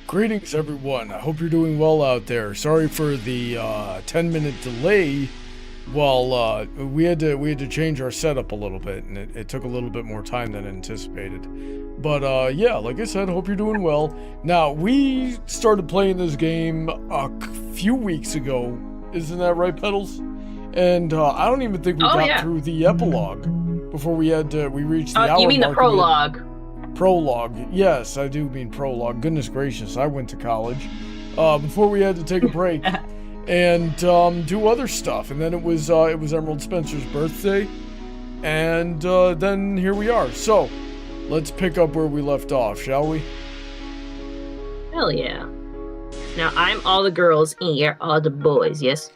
Greetings, everyone. I hope you're doing well out there. Sorry for the 10-minute delay. Well, we had to change our setup a little bit, and it took a little bit more time than anticipated. But yeah, like I said, hope you're doing well. Now, we started playing this game a few weeks ago. Isn't that right, Petals? And I don't even think we got through the epilogue before we reached the hour mark. You mean the prologue? Prologue. Yes, I do mean prologue. Goodness gracious, I went to college. Before we had to take a break and do other stuff. And then it was Emerald Spencer's birthday. And then here we are. So, let's pick up where we left off, shall we? Hell yeah. Now, I'm all the girls and you're all the boys, yes?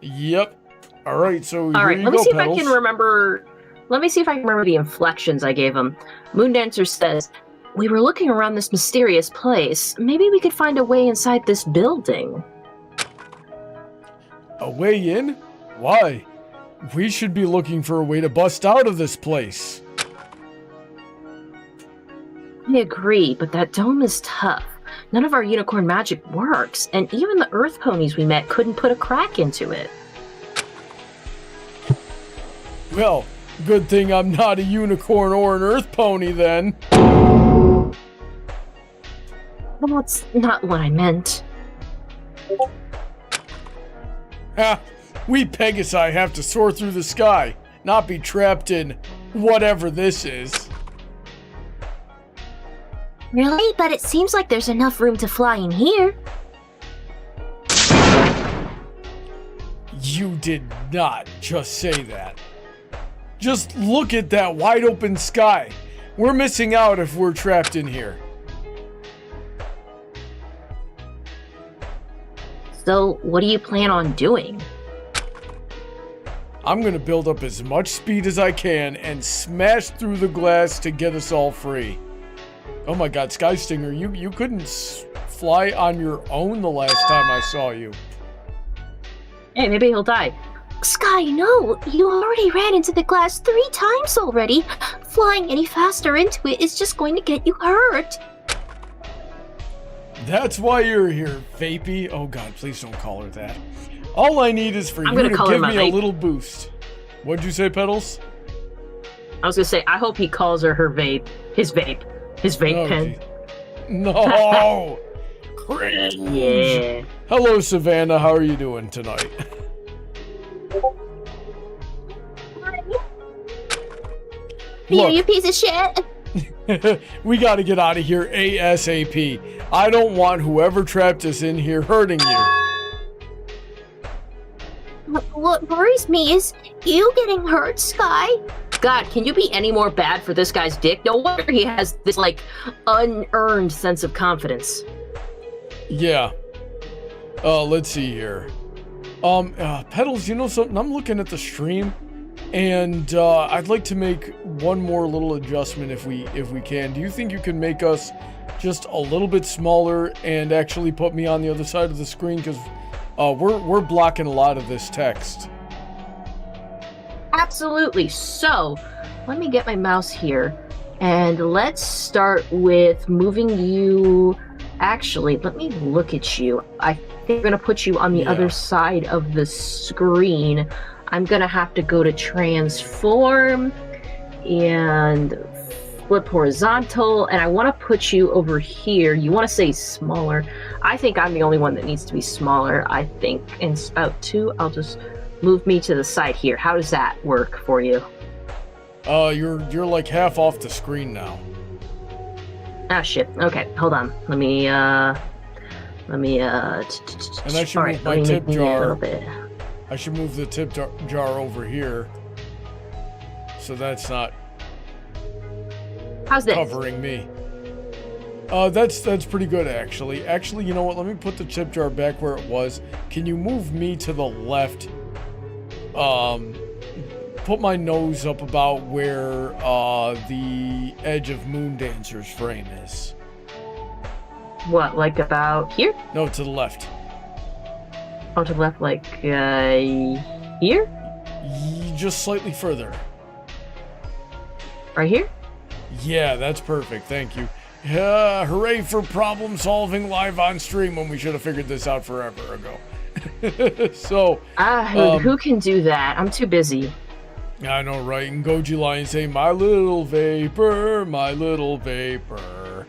Yep. Alright, so all right, let me see if I can remember... Let me see if I can remember the inflections I gave him. Moondancer says, we were looking around this mysterious place. Maybe we could find a way inside this building. A way in? Why? We should be looking for a way to bust out of this place. I agree, but that dome is tough. None of our unicorn magic works, and even the earth ponies we met couldn't put a crack into it. Well, good thing I'm not a unicorn or an earth pony, then. Well, that's not what I meant. Ha! We Pegasi have to soar through the sky, not be trapped in whatever this is. Really? But it seems like there's enough room to fly in here. You did not just say that. Just look at that wide open sky. We're missing out if we're trapped in here. So, what do you plan on doing? I'm gonna build up as much speed as I can and smash through the glass to get us all free. Oh my god, Sky Stinger, you couldn't fly on your own the last time I saw you. Hey, maybe he'll die. Sky, no! You already ran into the glass 3 times already. Flying any faster into it is just going to get you hurt. That's why you're here, Vapey. Oh god, please don't call her that. All I need is for you to give me a little boost. What'd you say, Petals? I was gonna say, I hope he calls her vape. His vape pen. Geez. No! Cringe! Yeah. Hello, Savannah. How are you doing tonight? Look, you piece of shit. We gotta get out of here ASAP. I don't want whoever trapped us in here hurting you. What worries me is you getting hurt, Sky. God, can you be any more bad for this guy's dick? No wonder he has this, like, unearned sense of confidence. Yeah. Let's see here. Petals, you know something? I'm looking at the stream, and I'd like to make one more little adjustment if we can. Do you think you can make us just a little bit smaller and actually put me on the other side of the screen? Because we're blocking a lot of this text. Absolutely. So, let me get my mouse here, and let's start with moving you. Actually, let me look at you. I think I'm going to put you on the other side of the screen. I'm going to have to go to transform and flip horizontal, and I want to put you over here. You want to say smaller. I think I'm the only one that needs to be smaller. I think in Spout 2, I'll just move me to the side here. How does that work for you? You're like half off the screen now. Ah, shit. Okay, hold on. Let me, And I should move my tip jar. I should move the tip jar over here. So that's not covering me. That's pretty good, actually. Actually, you know what? Let me put the tip jar back where it was. Can you move me to the left? Put my nose up about where the edge of Moondancer's frame is. What, like about here? No, to the left. Oh, to the left, like, here? Just slightly further. Right here? Yeah, that's perfect, thank you. Hooray for problem solving live on stream when we should have figured this out forever ago. So, who can do that? I'm too busy. I know, right? And Goji Lion say, my little vapor, my little vapor.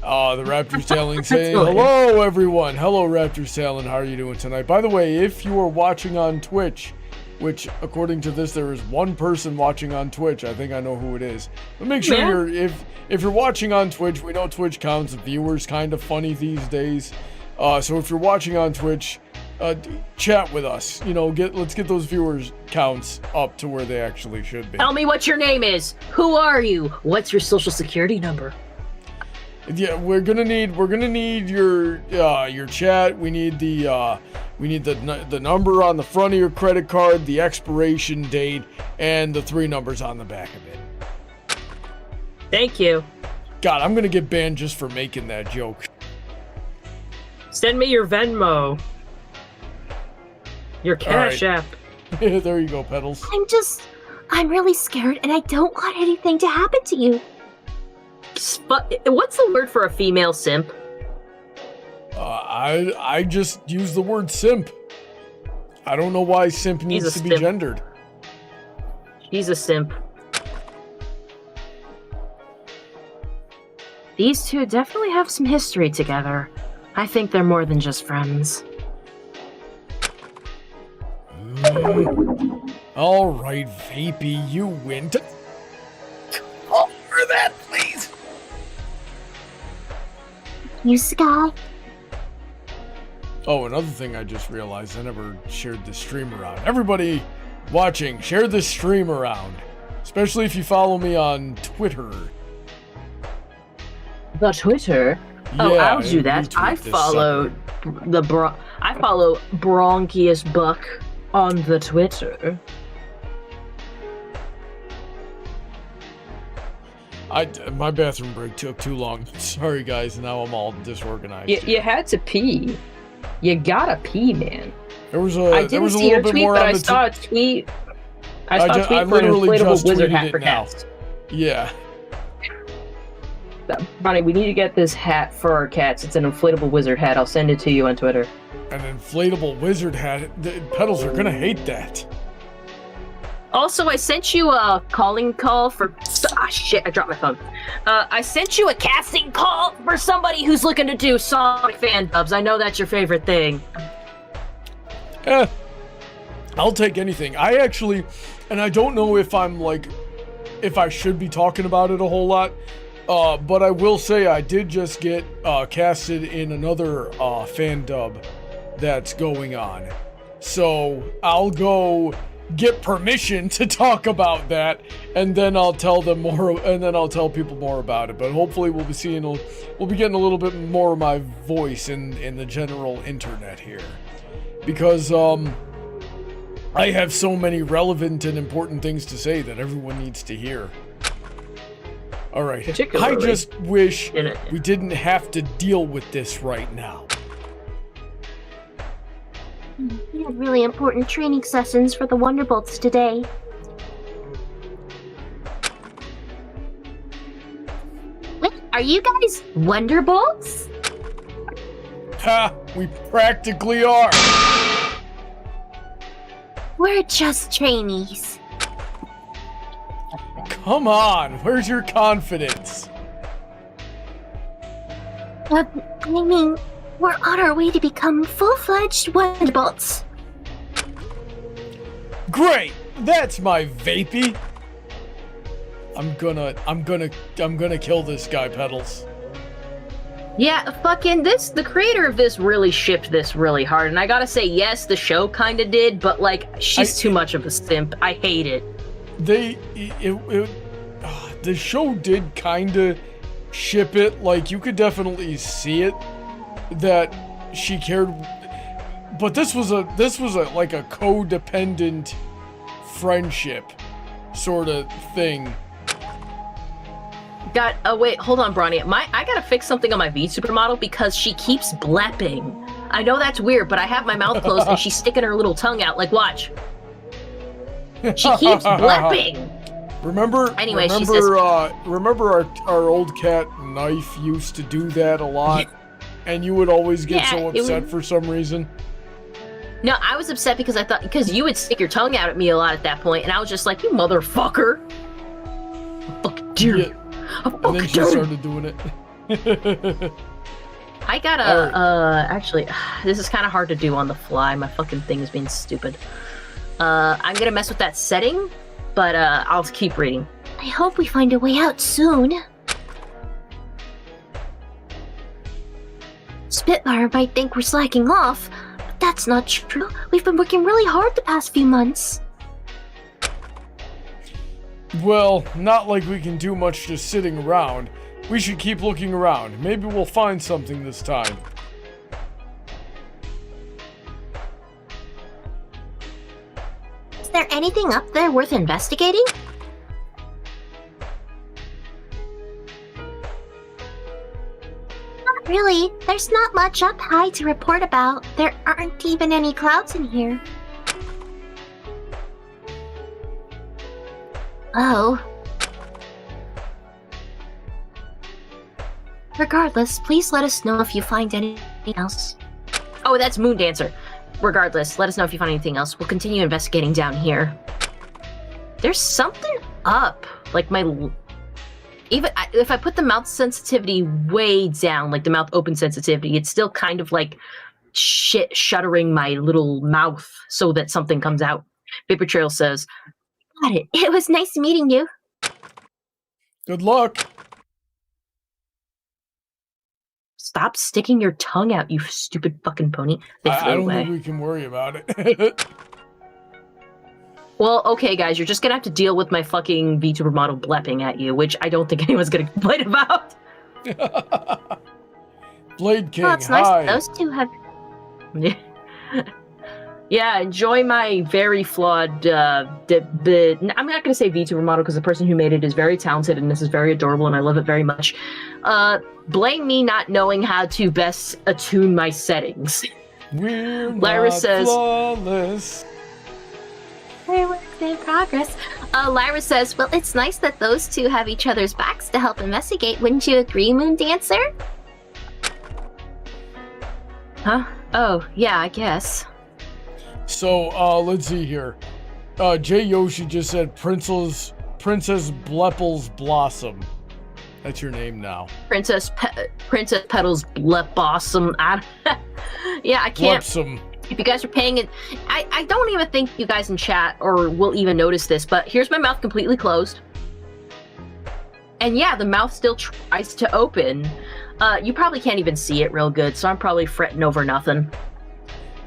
The Raptor's Talon saying, hello, everyone. Hello, Raptor's Talon. How are you doing tonight? By the way, if you are watching on Twitch, which, according to this, there is one person watching on Twitch. I think I know who it is. But make sure if you're watching on Twitch, we know Twitch counts viewers kind of funny these days. So if you're watching on Twitch, chat with us. You know, let's get those viewers counts up to where they actually should be. Tell me what your name is. Who are you? What's your social security number? Yeah, we're gonna need your chat. We need the number on the front of your credit card, the expiration date, and the 3 numbers on the back of it. Thank you. God, I'm gonna get banned just for making that joke. Send me your Venmo. Your Cash App. There you go, Petals. I'm really scared and I don't want anything to happen to you. What's the word for a female simp? I just use the word simp. I don't know why simp needs to be gendered. She's a simp. These two definitely have some history together. I think they're more than just friends. All right, Vapey, you win. Over that, please. You, Sky? Oh, another thing I just realized, I never shared this stream around. Everybody watching, share this stream around. Especially if you follow me on Twitter. The Twitter? Oh, Yeah, I'll do that. I follow Bronchius Buck on the Twitter. My bathroom break took too long. Sorry, guys. Now I'm all disorganized. You had to pee. You gotta pee, man. I didn't see your tweet, but I saw a tweet. I saw a tweet I for an literally inflatable just wizard tweeted hat it for now. cats. Yeah. Bonnie, we need to get this hat for our cats. It's an inflatable wizard hat. I'll send it to you on Twitter. An inflatable wizard hat. The Petals are gonna hate that. Also, I sent you a calling call for... shit, I dropped my phone. I sent you a casting call for somebody who's looking to do Sonic fan dubs. I know that's your favorite thing. I'll take anything. I actually... And I don't know if if I should be talking about it a whole lot. But I will say I did just get casted in another fan dub that's going on. So I'll go get permission to talk about that, and then I'll tell them more, and then I'll tell people more about it. But hopefully we'll be getting a little bit more of my voice in the general internet here, because I have so many relevant and important things to say that everyone needs to hear. All right, I just wish we didn't have to deal with this right now. We had really important training sessions for the Wonderbolts today. Wait, are you guys Wonderbolts? Ha! We practically are! We're just trainees. Come on, where's your confidence? I mean, we're on our way to become full-fledged Wonderbolts. Great! That's my Vapey! I'm gonna kill this guy, Petals. Yeah, the creator of this really shipped this really hard, and I gotta say, yes, the show kinda did, but she's too much of a simp. I hate it. The show did kinda ship it, you could definitely see it, that she cared, but this was a codependent friendship sort of thing. Wait, hold on, Brony. I gotta fix something on my V supermodel because she keeps blepping. I know that's weird, but I have my mouth closed and she's sticking her little tongue out. Watch. She keeps blepping. Remember, Anyway, she remember our old cat Knife used to do that a lot, and you would always get so upset for some reason. No, I was upset because I thought you would stick your tongue out at me a lot at that point, and I was just like, you motherfucker. I fucking dare you. And then she started doing it. I gotta, actually, this is kind of hard to do on the fly. My fucking thing is being stupid. I'm gonna mess with that setting, but I'll keep reading. I hope we find a way out soon. Spitfire might think we're slacking off, but that's not true. We've been working really hard the past few months. Well, not like we can do much just sitting around. We should keep looking around. Maybe we'll find something this time. Is there anything up there worth investigating? Not really. There's not much up high to report about. There aren't even any clouds in here. Oh. Regardless, please let us know if you find anything else. Oh, that's Moon Dancer. Regardless, let us know if you find anything else. We'll continue investigating down here. There's something up. Like if I put the mouth sensitivity way down, like the mouth open sensitivity, it's still kind of like shuddering my little mouth so that something comes out. Vapor Trail says, Got it. It was nice meeting you. Good luck. Stop sticking your tongue out, you stupid fucking pony. I don't think we can worry about it. Well, okay, guys, you're just gonna have to deal with my fucking VTuber model blepping at you, which I don't think anyone's gonna complain about. Blade King, well, it's hi. nice those two have... Yeah, enjoy my very flawed, I'm not gonna say VTuber model because the person who made it is very talented and this is very adorable and I love it very much. Blame me not knowing how to best attune my settings. We're Lyra says, flawless. We're works in progress. Lyra says, well, it's nice that those two have each other's backs to help investigate. Wouldn't you agree, Moon Dancer? Huh? Oh, yeah, I guess. So, let's see here. Jay Yoshi just said Princess Blepple's Blossom. That's your name now. Princess Petals Blossom. Yeah, I can't. Blepsum. If you guys are paying it, I don't even think you guys in chat or will even notice this, but here's my mouth completely closed. And yeah, the mouth still tries to open. You probably can't even see it real good, so I'm probably fretting over nothing.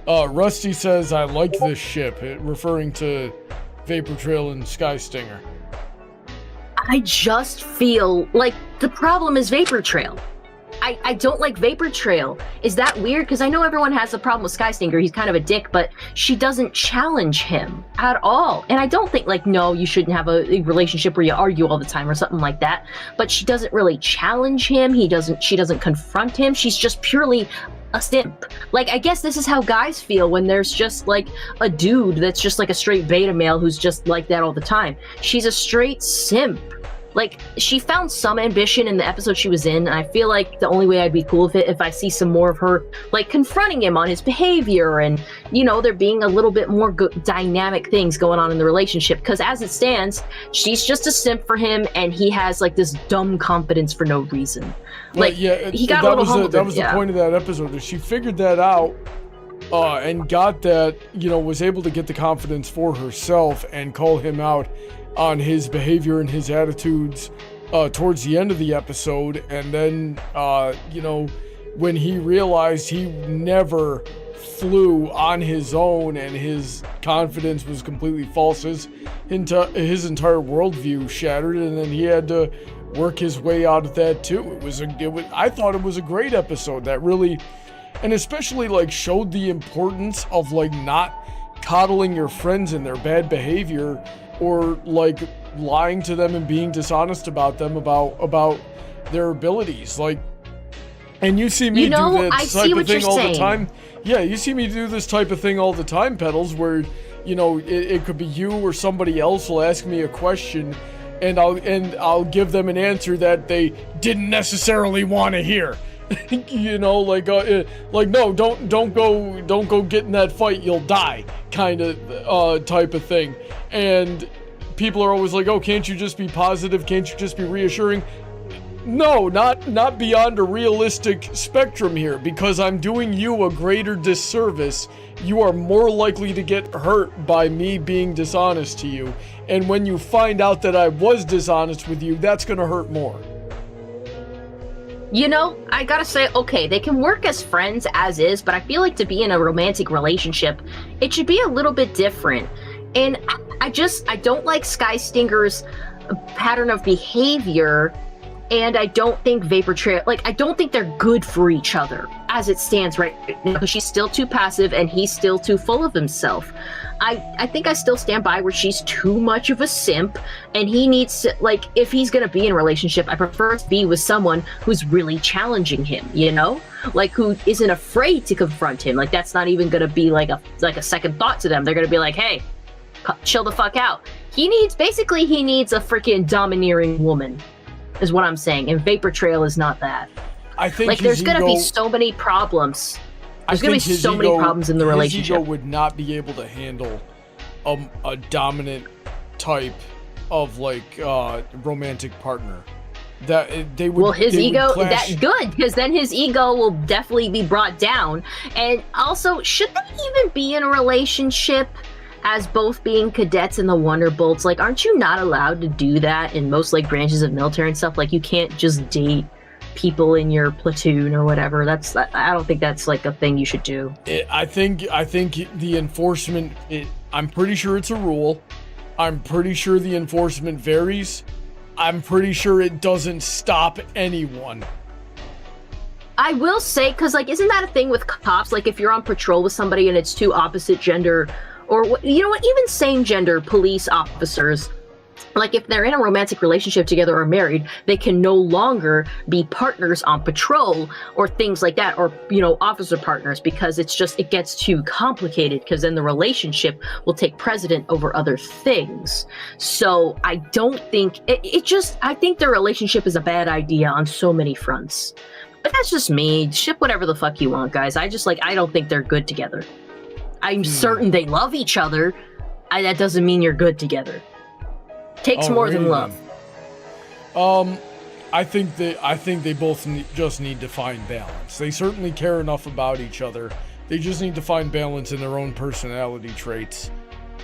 Rusty says, I like this ship, referring to Vapor Trail and Sky Stinger. I just feel like the problem is Vapor Trail. I don't like Vapor Trail. Is that weird? Because I know everyone has a problem with Sky Stinger. He's kind of a dick, but she doesn't challenge him at all. And I don't think, like, no, you shouldn't have a relationship where you argue all the time or something like that. But she doesn't really challenge him. She doesn't confront him. She's just purely a simp. Like, I guess this is how guys feel when there's just, like, a dude that's just, like, a straight beta male who's just like that all the time. She's a straight simp. Like, she found some ambition in the episode she was in, and I feel like the only way I'd be cool with it if I see some more of her, like, confronting him on his behavior and, you know, there being a little bit more dynamic things going on in the relationship. Because as it stands, she's just a simp for him, and he has, like, this dumb confidence for no reason. Like, yeah, he got a little humble. That was the point of that episode, is she figured that out and got that, you know, was able to get the confidence for herself and call him out on his behavior and his attitudes towards the end of the episode. And then, you know, when he realized he never flew on his own and his confidence was completely false, his entire worldview shattered, and then he had to work his way out of that too. I thought it was a great episode that really, and especially, like, showed the importance of, like, not coddling your friends in their bad behavior, or, like, lying to them and being dishonest about them about their abilities. Like, and you see me do that type of thing all the time. Yeah, you see me do this type of thing all the time, Petals, where, you know, it could be you or somebody else will ask me a question, and I'll give them an answer that they didn't necessarily want to hear. You know, like no, don't go get in that fight, you'll die, kind of type of thing. And people are always like, oh, can't you just be positive? Can't you just be reassuring? No, not beyond a realistic spectrum here, because I'm doing you a greater disservice. You are more likely to get hurt by me being dishonest to you. And when you find out that I was dishonest with you, that's gonna hurt more. You know, I gotta say, okay, they can work as friends as is, but I feel like to be in a romantic relationship, it should be a little bit different. And I don't like Skystinger's pattern of behavior, and I don't think Vapor Trail, I don't think they're good for each other as it stands right now, because she's still too passive and he's still too full of himself. I think I still stand by where she's too much of a simp, and he needs to, if he's gonna be in a relationship, I prefer to be with someone who's really challenging him, you know? Who isn't afraid to confront him. That's not even gonna be like a second thought to them. They're gonna be like, hey, chill the fuck out. He needs a freaking domineering woman, is what I'm saying, and Vapor Trail is not that. I think there's gonna be so many problems. There's gonna be so many problems in the relationship. His ego would not be able to handle a dominant type of romantic partner. That they would. Well, his ego, that's good, because then his ego will definitely be brought down. And also, should they even be in a relationship as both being cadets in the Wonderbolts? Aren't you not allowed to do that in most branches of military and stuff? You can't just date people in your platoon or whatever. I don't think that's a thing you should do. I think the enforcement, I'm pretty sure it's a rule. I'm pretty sure the enforcement varies. I'm pretty sure it doesn't stop anyone. I will say, because isn't that a thing with cops? If you're on patrol with somebody and it's two opposite gender, or you know what, even same gender police officers, if they're in a romantic relationship together or married, they can no longer be partners on patrol or things like that, or, officer partners, because it gets too complicated, because then the relationship will take precedent over other things. So I don't think, I think their relationship is a bad idea on so many fronts. But that's just me. Ship whatever the fuck you want, guys. I don't think they're good together. I'm certain they love each other. That doesn't mean you're good together. Takes more than love. I think they both just need to find balance. They certainly care enough about each other. They just need to find balance in their own personality traits,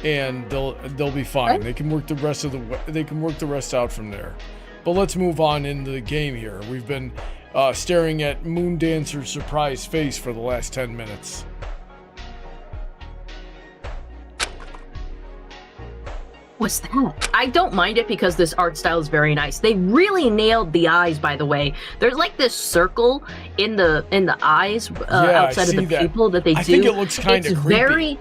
and they'll be fine. Right? They can work the rest out from there. But let's move on into the game here. We've been staring at Moondancer's surprised face for the last 10 minutes. What's that? I don't mind it because this art style is very nice. They really nailed the eyes, by the way. There's this circle in the eyes outside of the pupil that they do. I think it looks kind of creepy.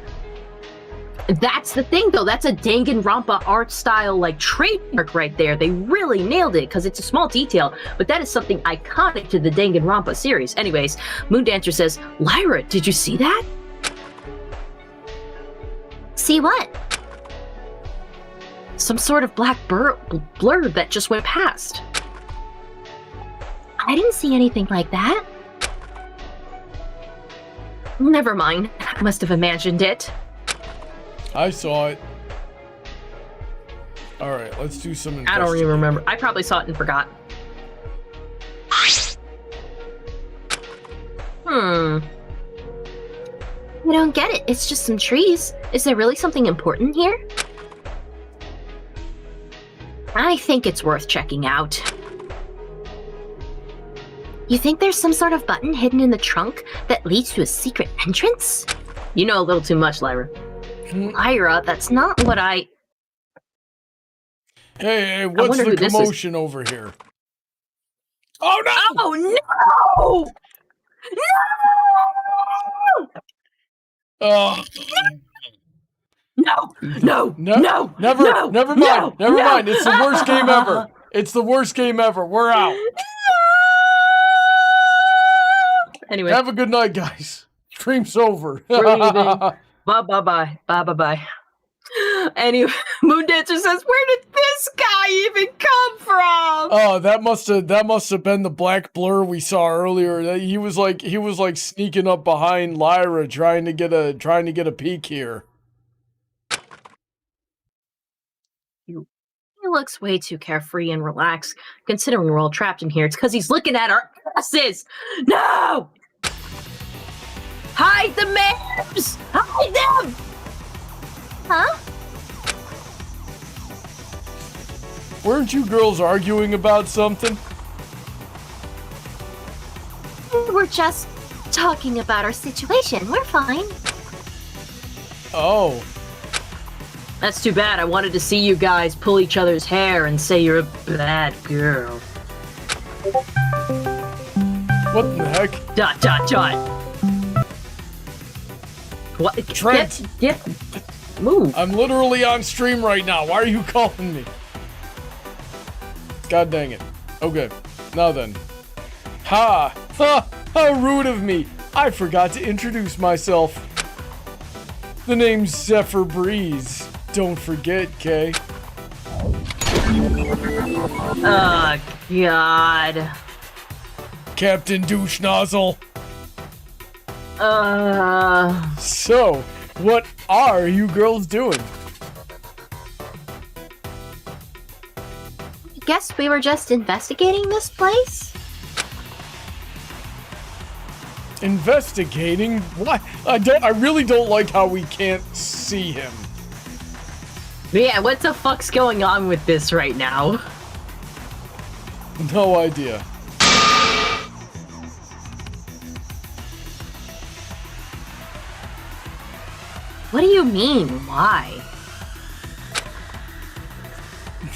That's the thing, though. That's a Danganronpa art style trademark right there. They really nailed it because it's a small detail, but that is something iconic to the Danganronpa series. Anyways, Moondancer says, Lyra, did you see that? See what? Some sort of black blur that just went past. I didn't see anything like that. Never mind. I must have imagined it. I saw it. Alright, let's do some I don't even remember. I probably saw it and forgot. I don't get it. It's just some trees. Is there really something important here? I think it's worth checking out. You think there's some sort of button hidden in the trunk that leads to a secret entrance? You know a little too much, Lyra. Lyra, that's not what I... Hey, what's the commotion over here? Oh, no! Oh, no! No! No! Never mind. It's the worst game ever. It's the worst game ever. We're out. Anyway. Have a good night, guys. Stream's over. We're leaving. Bye. Anyway, Moondancer says, "Where did this guy even come from?" Oh, that must have been the black blur we saw earlier. He was like sneaking up behind Lyra, trying to get a peek here. He looks way too carefree and relaxed, considering we're all trapped in here. It's because he's looking at our asses. No! Hide the maps! Hide them! Huh? Weren't you girls arguing about something? We're just talking about our situation. We're fine. Oh. That's too bad. I wanted to see you guys pull each other's hair and say you're a bad girl. What the heck? Dot, dot, dot. What? Trent! Move. I'm literally on stream right now. Why are you calling me? God dang it. Okay. Now then. Ha! Ha! How rude of me! I forgot to introduce myself. The name's Zephyr Breeze. Don't forget, Kay. Oh, God. Captain Douche Nozzle. So, what are you girls doing? I guess we were just investigating this place? Investigating? What? I really don't like how we can't see him. Yeah, what the fuck's going on with this right now? No idea. What do you mean, why?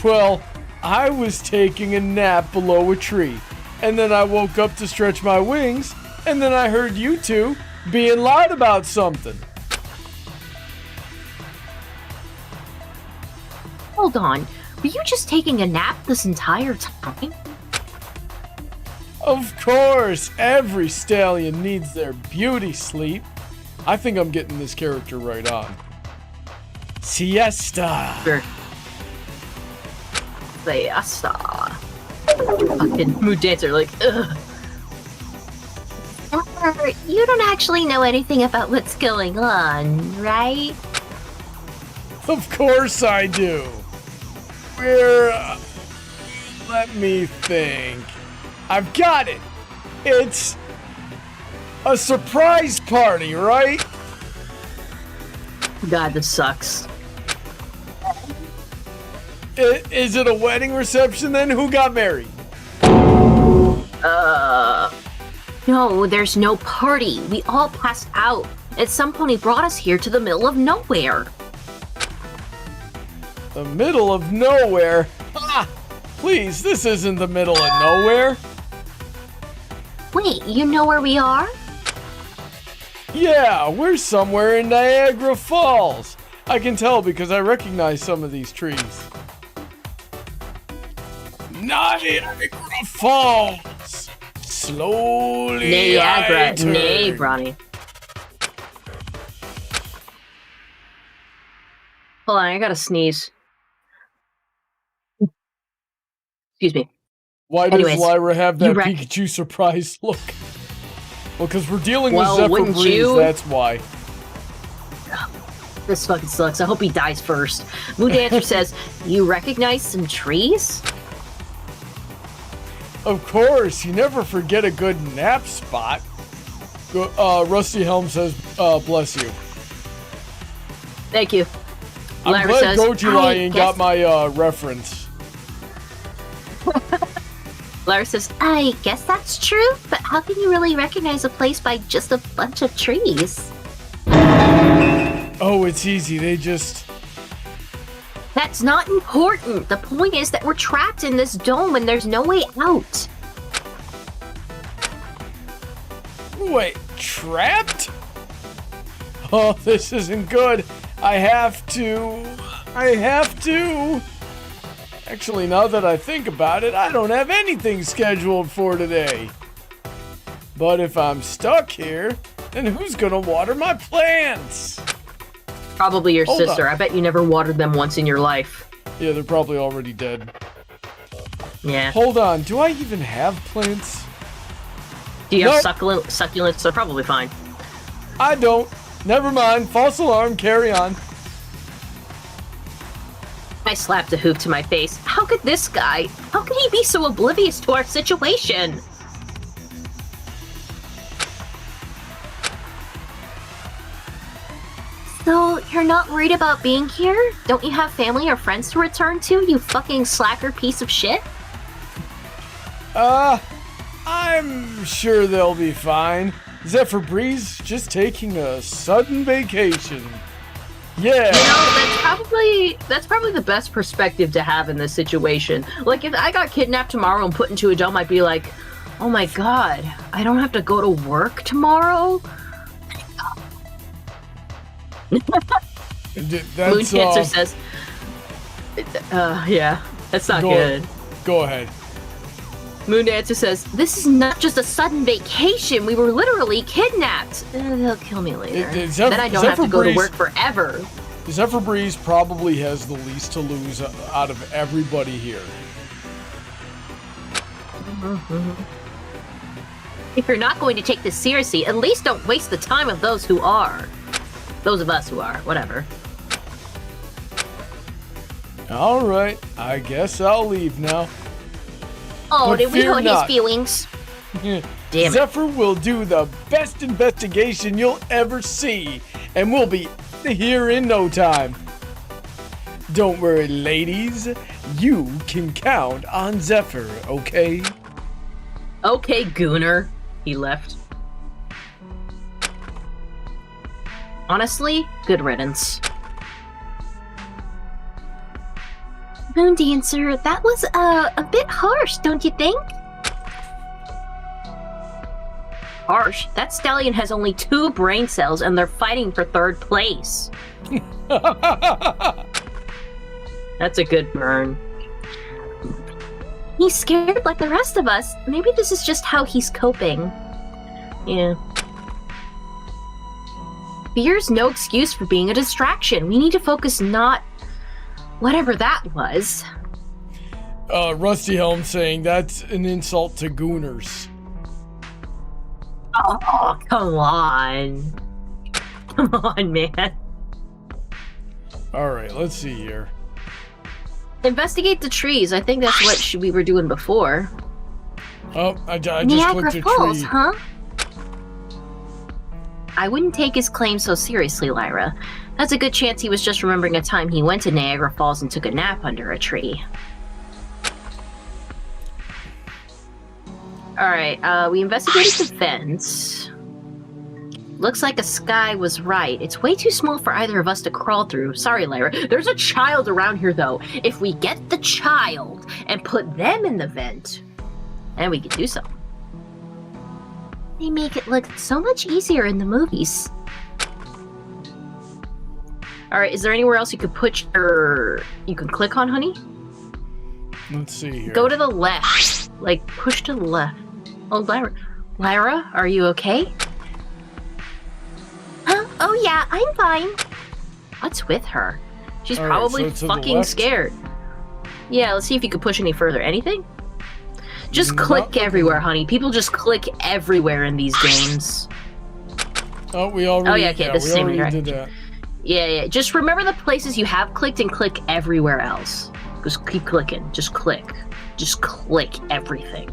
Well, I was taking a nap below a tree, and then I woke up to stretch my wings, and then I heard you two being loud about something. Hold on, were you just taking a nap this entire time? Of course, every stallion needs their beauty sleep. I think I'm getting this character right on. Siesta. Sure. Siesta. Fucking mood dancer, like, ugh. You don't actually know anything about what's going on, right? Of course I do. Let me think. I've got it. It's a surprise party, right? God, this sucks. Is it a wedding reception then? Who got married? No, there's no party. We all passed out. At some point, he brought us here to the middle of nowhere. The middle of nowhere? Ah! Please, this isn't the middle of nowhere. Wait, you know where we are? Yeah, we're somewhere in Niagara Falls. I can tell because I recognize some of these trees. Niagara Falls. Slowly I turn. Nay, Brony. Hold on, I gotta sneeze. Excuse me. Why does Anyways, Lyra have that you Pikachu surprise look? Well, because we're dealing Well, with Zephyr wouldn't Breeze, you? that's why. This fucking sucks. I hope he dies first. Mood Dancer says, you recognize some trees? Of course, you never forget a good nap spot. Rusty Helm says, bless you. Thank you. I'm Lyra glad says, Goji I Lion got my reference. Lyra says, I guess that's true, but how can you really recognize a place by just a bunch of trees? Oh, it's easy. They just... that's not important. The point is that we're trapped in this dome and there's no way out. Wait, trapped? Oh, this isn't good. I have to. Actually, now that I think about it, I don't have anything scheduled for today. But if I'm stuck here, then who's gonna water my plants? Probably your Hold sister. on. I bet you never watered them once in your life. Yeah, they're probably already dead. Yeah. Hold on, do I even have plants? Do you have Nope. succulents? They're probably fine. I don't. Never mind. False alarm. Carry on. I slapped a hoop to my face. How could he be so oblivious to our situation? So, you're not worried about being here? Don't you have family or friends to return to, you fucking slacker piece of shit? I'm sure they'll be fine. Zephyr Breeze just taking a sudden vacation. Yeah. You know, that's probably the best perspective to have in this situation. Like, if I got kidnapped tomorrow and put into a dome, I'd be like, oh my god, I don't have to go to work tomorrow? That's, Moon Cancer says, yeah, that's not good. Go ahead. Moon Dancer says, this is not just a sudden vacation. We were literally kidnapped. They'll kill me later. Then I don't have to go to work forever. Zephyr Breeze probably has the least to lose out of everybody here. If you're not going to take this seriously, at least don't waste the time of those who are. Those of us who are, whatever. Alright, I guess I'll leave now. Oh, But did we fear hurt not. his feelings? Damn it. Zephyr will do the best investigation you'll ever see, and we'll be here in no time. Don't worry, ladies. You can count on Zephyr, okay? Okay, Gooner. He left. Honestly, good riddance. Moon Dancer, that was a bit harsh, don't you think? Harsh. That stallion has only 2 brain cells and they're fighting for 3rd place. That's a good burn. He's scared like the rest of us. Maybe this is just how he's coping. Yeah. Fear's no excuse for being a distraction. We need to focus not... whatever that was. Rusty Helm saying that's an insult to gooners. Oh, come on. Come on, man. Alright, let's see here. Investigate the trees. I think that's what we were doing before. Oh, I just Niagara clicked a Falls, tree. huh? I wouldn't take his claim so seriously, Lyra. That's a good chance he was just remembering a time he went to Niagara Falls and took a nap under a tree. Alright, we investigated the fence. Looks like a sky was right. It's way too small for either of us to crawl through. Sorry, Lyra. There's a child around here, though. If we get the child and put them in the vent, then we could do something. They make it look so much easier in the movies. Alright, is there anywhere else you could put you can click on, honey? Let's see here. Go to the left. Like, push to the left. Oh, Lyra. Lyra, are you okay? Huh? Oh yeah, I'm fine. What's with her? She's Alright, probably so to the fucking left? scared. Yeah, let's see if you could push any further. Anything? Just Not click looking. everywhere, honey. People just click everywhere in these games. Oh, we already, Oh, yeah, okay, this is we same already direction. did that. Yeah. Just remember the places you have clicked and click everywhere else. Just keep clicking. Just click. Just click everything.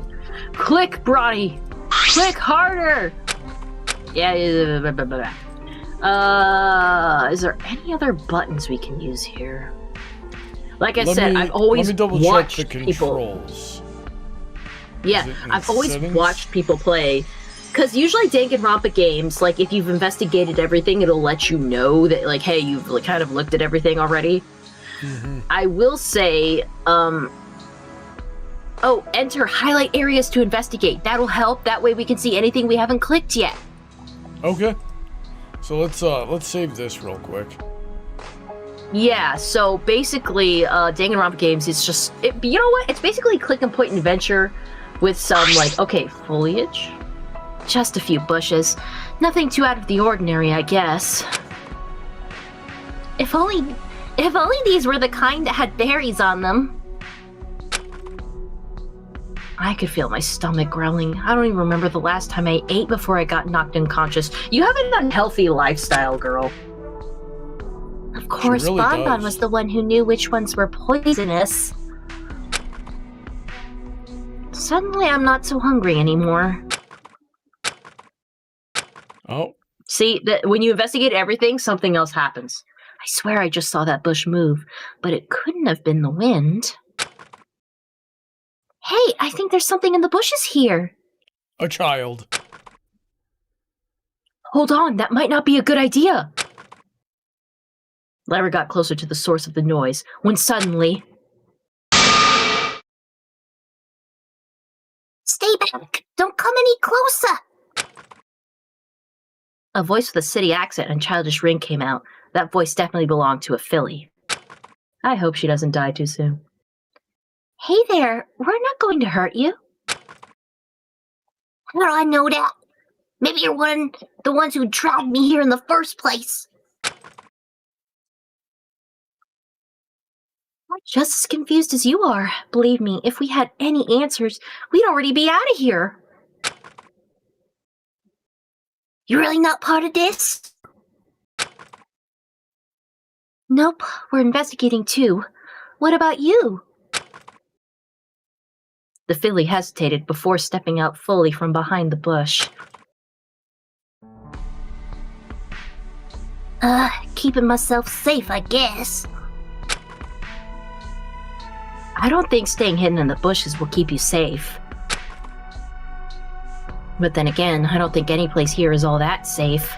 Click, Brony! Click harder! Yeah. Is there any other buttons we can use here? Like I said, I've always let me double watched check the people. controls. Yeah, Is it in I've always settings? watched people play. Because usually Danganronpa games, like, if you've investigated everything, it'll let you know that, like, hey, you've like, kind of looked at everything already. Mm-hmm. I will say, enter highlight areas to investigate. That'll help. That way we can see anything we haven't clicked yet. Okay. So let's save this real quick. Yeah, so basically, Danganronpa games is just, you know what? It's basically click and point and adventure with some, like, okay, foliage. Just a few bushes. Nothing too out of the ordinary, I guess. If only these were the kind that had berries on them. I could feel my stomach growling. I don't even remember the last time I ate before I got knocked unconscious. You have an unhealthy lifestyle, girl. Of course, really Bonbon does. was the one who knew which ones were poisonous. Suddenly, I'm not so hungry anymore. Oh, See, when you investigate everything, something else happens. I swear I just saw that bush move, but it couldn't have been the wind. Hey, I think there's something in the bushes here. a child. Hold on, that might not be a good idea. Lyra got closer to the source of the noise, when suddenly... Stay back! Don't come any closer! A voice with a city accent and childish ring came out. That voice definitely belonged to a filly. I hope she doesn't die too soon. Hey there, we're not going to hurt you. How do I know that? Maybe you're the ones who dragged me here in the first place. I'm just as confused as you are. Believe me, if we had any answers, we'd already be out of here. You're really not part of this? Nope, we're investigating too. What about you? The filly hesitated before stepping out fully from behind the bush. Keeping myself safe, I guess. I don't think staying hidden in the bushes will keep you safe. But then again, I don't think any place here is all that safe.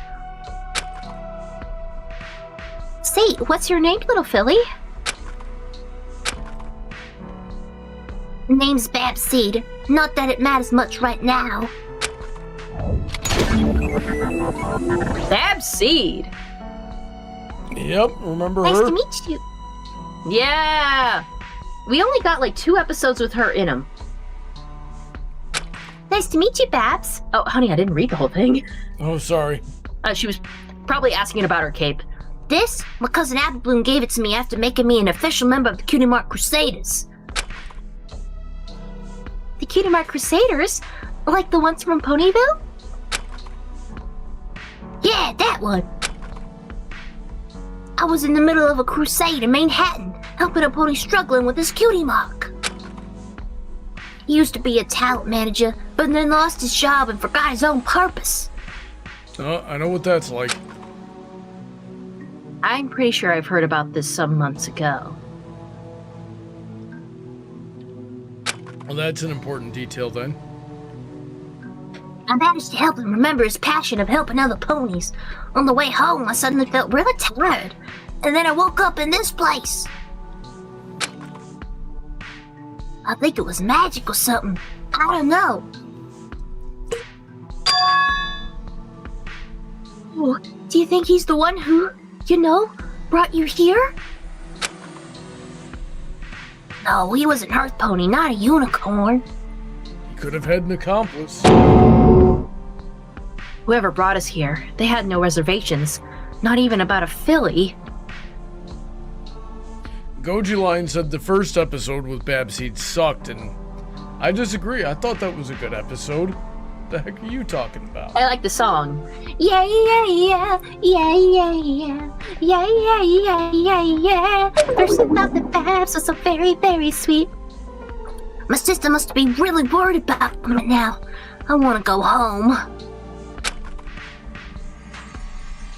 Say, what's your name, little filly? Name's Babseed. Not that it matters much right now. Babseed! Yep, remember Nice her? to meet you. Yeah! We only got like 2 episodes with her in them. Nice to meet you, Babs. Oh, honey, I didn't read the whole thing. Oh, sorry. She was probably asking about her cape. This, my cousin Applebloom gave it to me after making me an official member of the Cutie Mark Crusaders. The Cutie Mark Crusaders? Like the ones from Ponyville? Yeah, that one. I was in the middle of a crusade in Manhattan, helping a pony struggling with his cutie mark. He used to be a talent manager, but then lost his job and forgot his own purpose. I know what that's like. I'm pretty sure I've heard about this some months ago. Well, that's an important detail then. I managed to help him remember his passion of helping other ponies. On the way home, I suddenly felt really tired, and then I woke up in this place. I think it was magic or something. I don't know. Oh, do you think he's the one who, brought you here? No, he was an earth pony, not a unicorn. He could have had an accomplice. Whoever brought us here, they had no reservations. Not even about a filly. Goji Line said the first episode with Babseed sucked, and I disagree. I thought that was a good episode. The heck are you talking about? I like the song. Yeah, yeah, yeah, yeah, yeah, yeah, yeah, yeah, yeah, yeah, yeah. First about the Babs was so very, very sweet. My sister must be really worried about me now. I want to go home.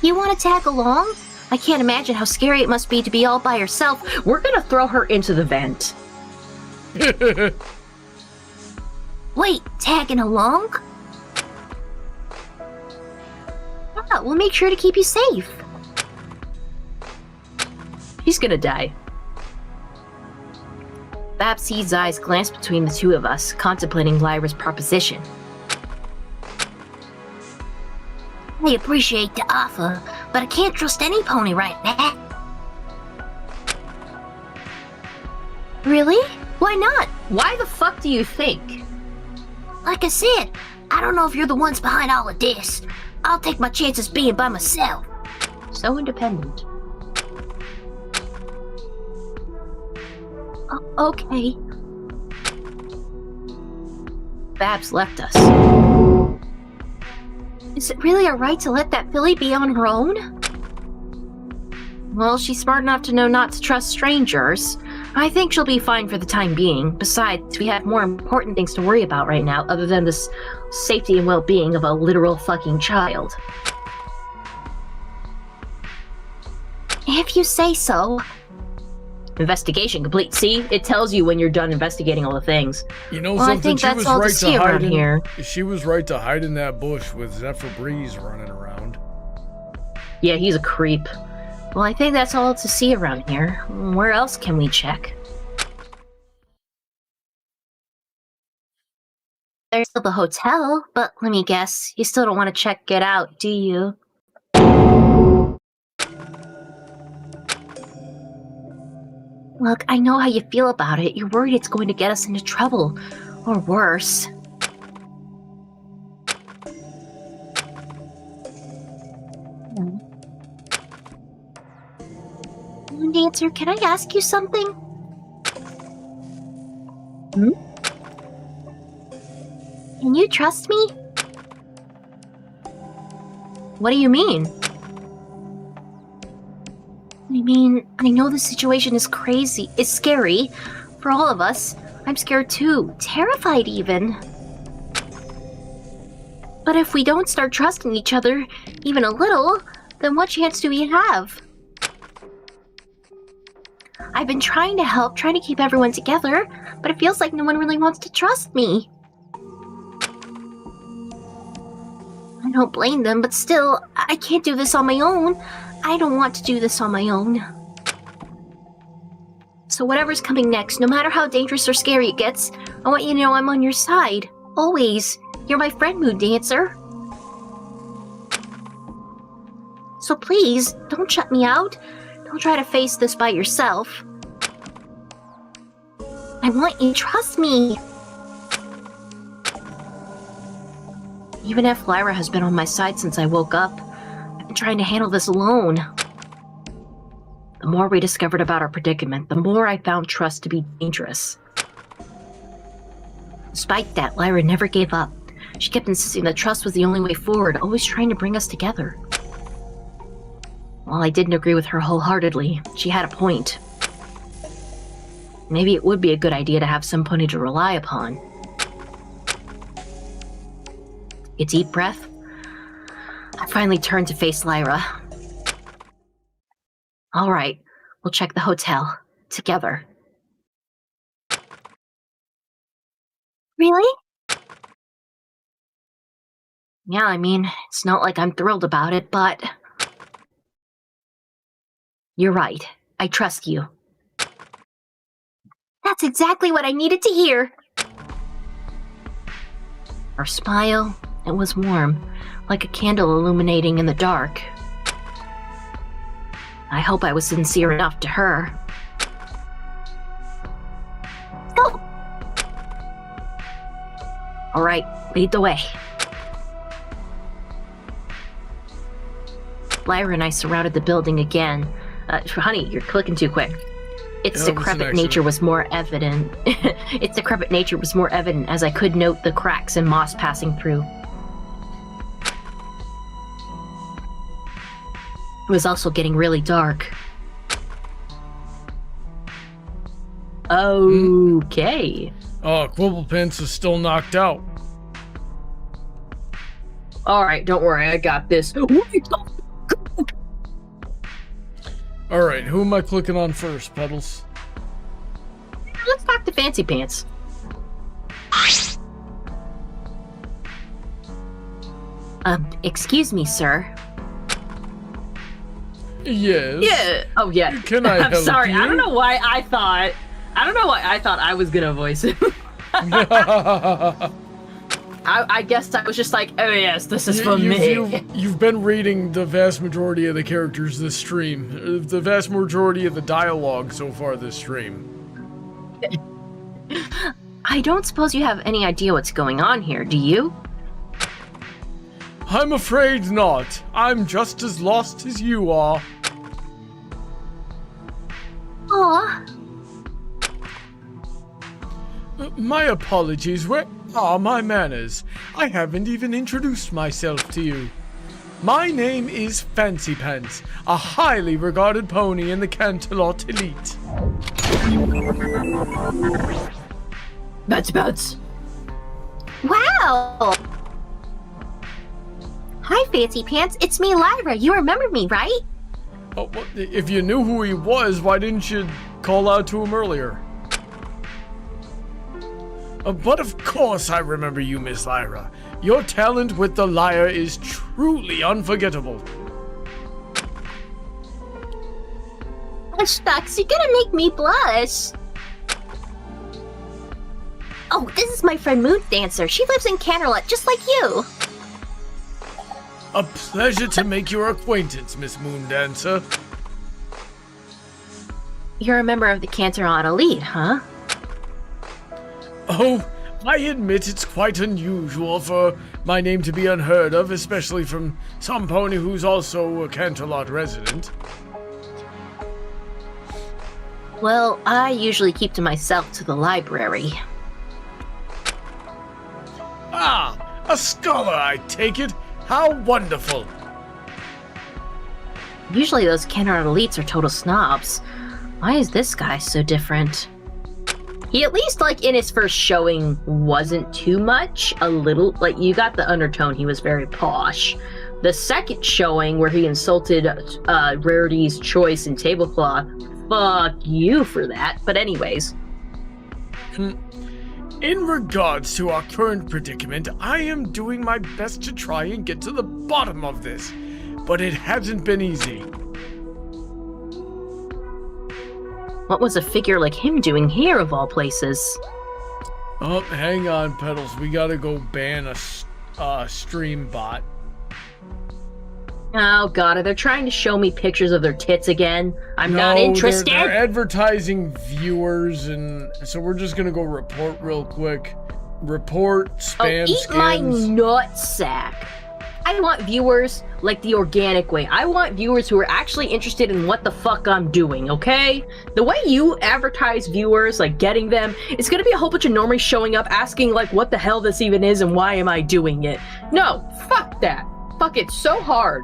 You want to tag along? I can't imagine how scary it must be to be all by yourself. We're gonna throw her into the vent. Wait, tagging along? Yeah, we'll make sure to keep you safe. She's gonna die. Babseed's eyes glanced between the two of us, contemplating Lyra's proposition. I appreciate the offer, but I can't trust any pony right now. Really? Why not? Why the fuck do you think? Like I said, I don't know if you're the ones behind all of this. I'll take my chances being by myself. So independent. Okay. Babs left us. Is it really alright to let that filly be on her own? Well, she's smart enough to know not to trust strangers. I think she'll be fine for the time being. Besides, we have more important things to worry about right now other than the safety and well-being of a literal fucking child. If you say so. Investigation complete. See? It tells you when you're done investigating all the things. You know Well, I something? think She that's was all to right see to hide around in. here. She was right to hide in that bush with Zephyr Breeze running around. Yeah, he's a creep. Well, I think that's all to see around here. Where else can we check? There's still the hotel, but let me guess, you still don't want to check it out, do you? Look, I know how you feel about it. You're worried it's going to get us into trouble. Or worse. Dancer, can I ask you something? Can you trust me? What do you mean? I mean, I know the situation is crazy. It's scary. For all of us. I'm scared too. Terrified even. But if we don't start trusting each other, even a little, then what chance do we have? I've been trying to help, trying to keep everyone together, but it feels like no one really wants to trust me. I don't blame them, but still, I can't do this on my own. I don't want to do this on my own. So whatever's coming next, no matter how dangerous or scary it gets, I want you to know I'm on your side. Always. You're my friend, Mood Dancer. So please, don't shut me out. Don't try to face this by yourself. I want you to trust me. Even if Lyra has been on my side since I woke up, I've been trying to handle this alone. The more we discovered about our predicament, the more I found trust to be dangerous. Despite that, Lyra never gave up. She kept insisting that trust was the only way forward, always trying to bring us together. While I didn't agree with her wholeheartedly, she had a point. Maybe it would be a good idea to have somebody to rely upon. A deep breath. I finally turned to face Lyra. All right, we'll check the hotel. Together. Really? Yeah, I mean, it's not like I'm thrilled about it, but... You're right. I trust you. That's exactly what I needed to hear. Her smile, it was warm, like a candle illuminating in the dark. I hope I was sincere enough to her. Go! All right, lead the way. Lyra and I surrounded the building again. Honey, you're clicking too quick. Its decrepit nature was more evident. Its decrepit nature was more evident as I could note the cracks and moss passing through. It was also getting really dark. Okay. Oh, Quibblepants is still knocked out. Alright, don't worry, I got this. Alright, who am I clicking on first, Petals? Let's talk to Fancy Pants. Excuse me, sir. Yes. Yeah. Oh, yeah. Can I I'm help sorry. you? I don't know why I thought I was gonna voice him. I guess I was just like, oh yes, this is for me. You've been reading the vast majority of the characters this stream. The vast majority of the dialogue so far this stream. I don't suppose you have any idea what's going on here, do you? I'm afraid not. I'm just as lost as you are. Aw. My apologies, where are my manners? I haven't even introduced myself to you. My name is Fancy Pants, a highly regarded pony in the Canterlot elite. Bats. Wow! Hi, Fancy Pants. It's me, Lyra. You remember me, right? Oh, well, if you knew who he was, why didn't you call out to him earlier? But of course I remember you, Miss Lyra. Your talent with the lyre is truly unforgettable. Oh, shucks, you're gonna make me blush. Oh, this is my friend Moon Dancer. She lives in Canterlot, just like you. A pleasure to make your acquaintance, Miss Moondancer. You're a member of the Canterlot elite, huh? Oh, I admit it's quite unusual for my name to be unheard of, especially from some pony who's also a Canterlot resident. Well, I usually keep to myself to the library. Ah, a scholar, I take it. How wonderful. Usually those Canterlot elites are total snobs. Why is this guy so different? He at least, like, in his first showing wasn't too much. A little, like, you got the undertone, he was very posh. The second showing, where he insulted Rarity's Choice and Tablecloth, fuck you for that. But anyways. In regards to our current predicament, I am doing my best to try and get to the bottom of this. But it hasn't been easy. What was a figure like him doing here, of all places? Oh, hang on, Petals. We gotta go ban a stream bot. Oh god, are they trying to show me pictures of their tits again? I'm not interested! They're advertising viewers, and so we're just gonna go report real quick. Report spam eat skins. my nutsack! I want viewers like the organic way. I want viewers who are actually interested in what the fuck I'm doing, okay? The way you advertise viewers, like getting them, it's gonna be a whole bunch of normies showing up asking like what the hell this even is and why am I doing it? No, fuck that. Fuck it so hard.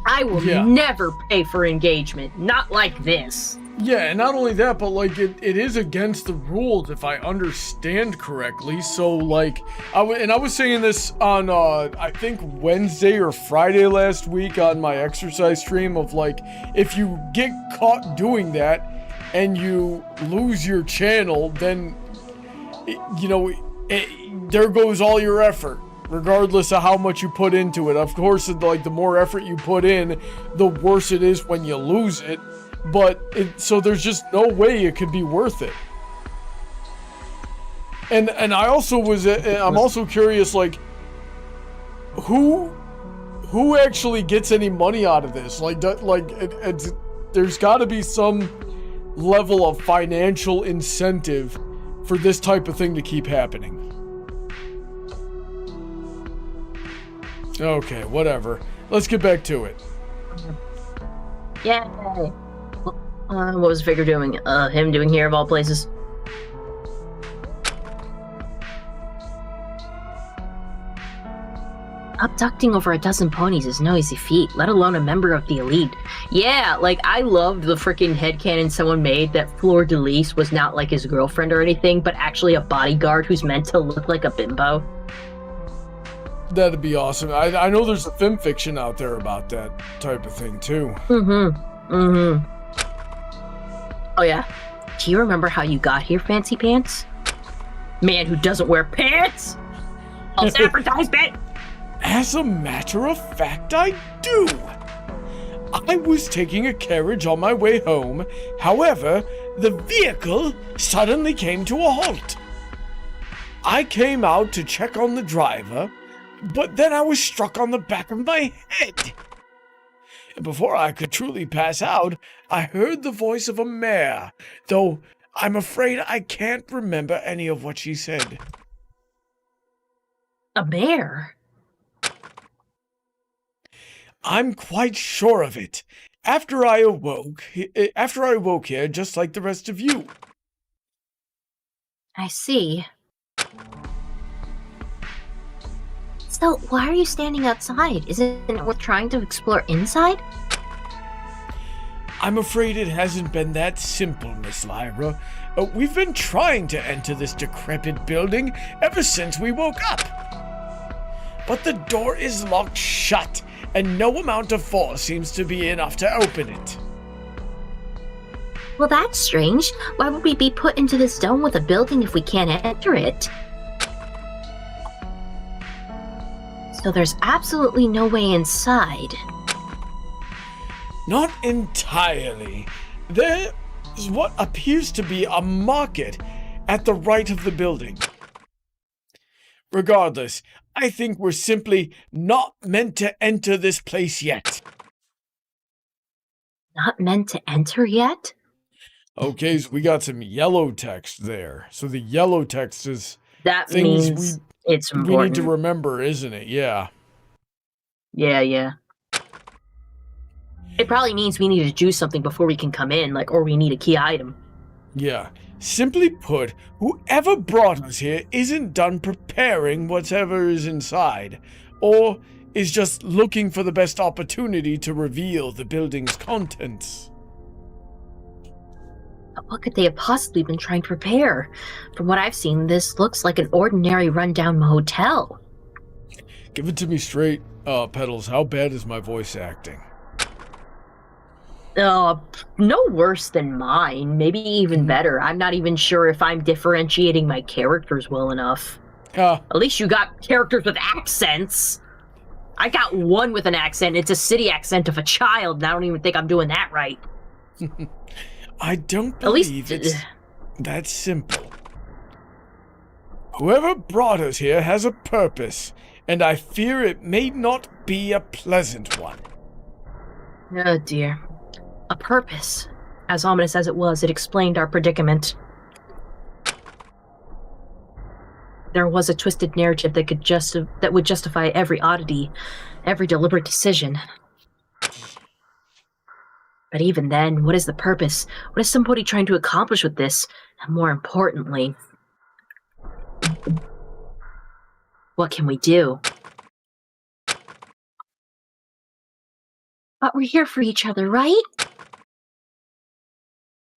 I will never pay for engagement. Not like this. Yeah, and not only that, but like it is against the rules if I understand correctly. So like, I was saying this on I think Wednesday or Friday last week on my exercise stream of like, if you get caught doing that and you lose your channel, then there goes all your effort, regardless of how much you put into it. Of course, like the more effort you put in, the worse it is when you lose it. But so there's just no way it could be worth it. And I also I'm also curious, like, who actually gets any money out of this? Like, there's got to be some level of financial incentive for this type of thing to keep happening. Okay, whatever. Let's get back to it. Yay! What was Figure doing? Him doing here of all places? Abducting over a dozen ponies is no easy feat, let alone a member of the elite. Yeah, like, I loved the freaking headcanon someone made that Fleur de Lis was not like his girlfriend or anything, but actually a bodyguard who's meant to look like a bimbo. That'd be awesome. I know there's a film fiction out there about that type of thing, too. Oh yeah. Do you remember how you got here, Fancy Pants? Man who doesn't wear pants? False advertisement! As a matter of fact, I do. I was taking a carriage on my way home. However, the vehicle suddenly came to a halt. I came out to check on the driver, but then I was struck on the back of my head. And before I could truly pass out, I heard the voice of a mare, though I'm afraid I can't remember any of what she said. A mare? I'm quite sure of it. After I awoke here, just like the rest of you. I see. So, why are you standing outside? Isn't it worth trying to explore inside? I'm afraid it hasn't been that simple, Miss Lyra. We've been trying to enter this decrepit building ever since we woke up. But the door is locked shut, and no amount of force seems to be enough to open it. Well, that's strange. Why would we be put into this dome with a building if we can't enter it? So there's absolutely no way inside. Not entirely. There is what appears to be a market at the right of the building. Regardless, I think we're simply not meant to enter this place yet. Not meant to enter yet? Okay, so we got some yellow text there. So the yellow text is That things means it's we important. need to remember, isn't it? Yeah. Yeah. It probably means we need to do something before we can come in, or we need a key item. Yeah. Simply put, whoever brought us here isn't done preparing whatever is inside, or is just looking for the best opportunity to reveal the building's contents. But what could they have possibly been trying to prepare? From what I've seen, this looks like an ordinary rundown hotel. Give it to me straight, Petals. How bad is my voice acting? No worse than mine. Maybe even better. I'm not even sure if I'm differentiating my characters well enough. At least you got characters with accents. I got one with an accent. It's a city accent of a child, and I don't even think I'm doing that right. I don't believe it's that simple. Whoever brought us here has a purpose, and I fear it may not be a pleasant one. Oh dear. A purpose. As ominous as it was, it explained our predicament. There was a twisted narrative that would justify every oddity, every deliberate decision. But even then, what is the purpose? What is somebody trying to accomplish with this? And more importantly, what can we do? But we're here for each other, right?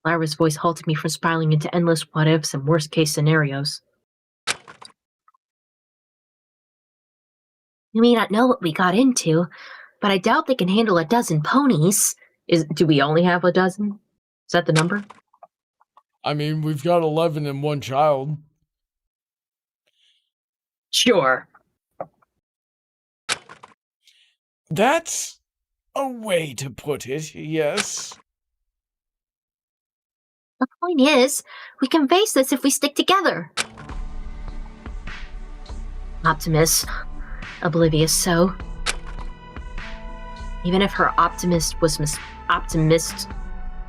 Lyra's voice halted me from spiraling into endless what-ifs and worst-case scenarios. You may not know what we got into, but I doubt they can handle a dozen ponies. Do we only have a dozen? Is that the number? I mean, we've got 11 and one child. Sure. That's a way to put it, yes. The point is, we can face this if we stick together. Optimist. Oblivious so. Even if her optimist was optimist...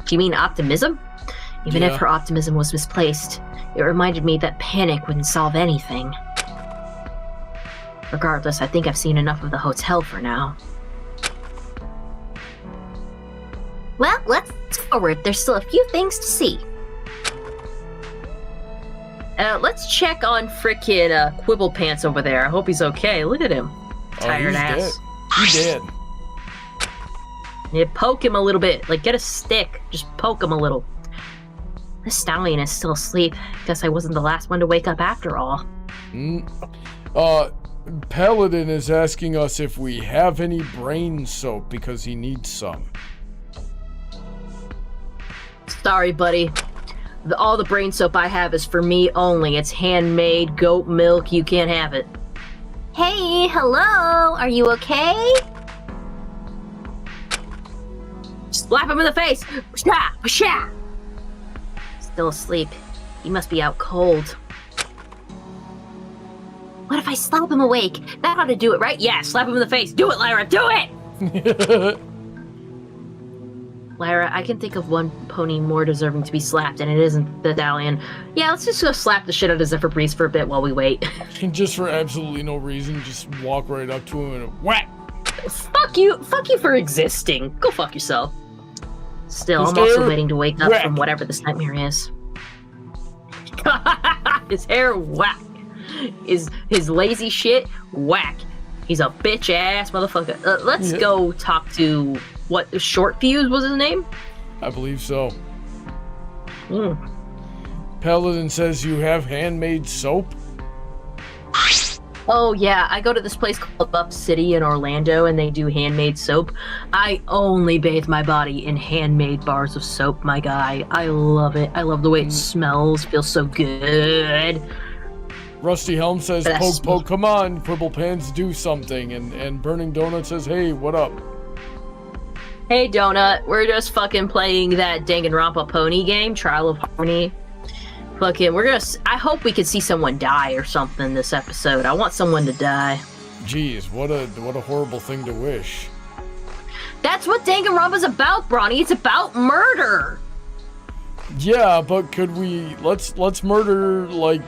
Do you mean optimism? Even if her optimism was misplaced, it reminded me that panic wouldn't solve anything. Regardless, I think I've seen enough of the hotel for now. Well, let's forward. There's still a few things to see. Let's check on frickin' Quibble Pants over there. I hope he's okay. Look at him. Tired ass. He's dead. Yeah, poke him a little bit. Get a stick. Just poke him a little. This stallion is still asleep. Guess I wasn't the last one to wake up after all. Paladin is asking us if we have any brain soap because he needs some. Sorry, buddy. All the brain soap I have is for me only. It's handmade, goat milk. You can't have it. Hey, hello. Are you okay? Slap him in the face! Still asleep. He must be out cold. What if I slap him awake? That ought to do it, right? Yeah, slap him in the face. Do it, Lyra! Do it! Lyra, I can think of one pony more deserving to be slapped, and it isn't the stallion. Yeah, let's just go slap the shit out of Zephyr Breeze for a bit while we wait. Just for absolutely no reason, just walk right up to him and whack! Fuck you for existing. Go fuck yourself. Still, I'm also waiting to wake up from whatever this nightmare is. His hair, whack. His lazy shit, whack. He's a bitch ass motherfucker. Let's go talk to what Short Fuse was his name? I believe so. Paladin says you have handmade soap. Oh yeah, I go to this place called Buff City in Orlando, and they do handmade soap. I only bathe my body in handmade bars of soap, my guy. I love it. I love the way it smells. Feels so good. Rusty Helm says, poke, come on, Quibble Pants, do something. And Burning Donut says, hey, what up? Hey, Donut, we're just fucking playing that Danganronpa Pony game, Trial of Harmony. Fucking, I hope we could see someone die or something this episode. I want someone to die. Jeez, what a horrible thing to wish. That's what Danganronpa's about, Brony. It's about murder. Yeah, but could we let's murder like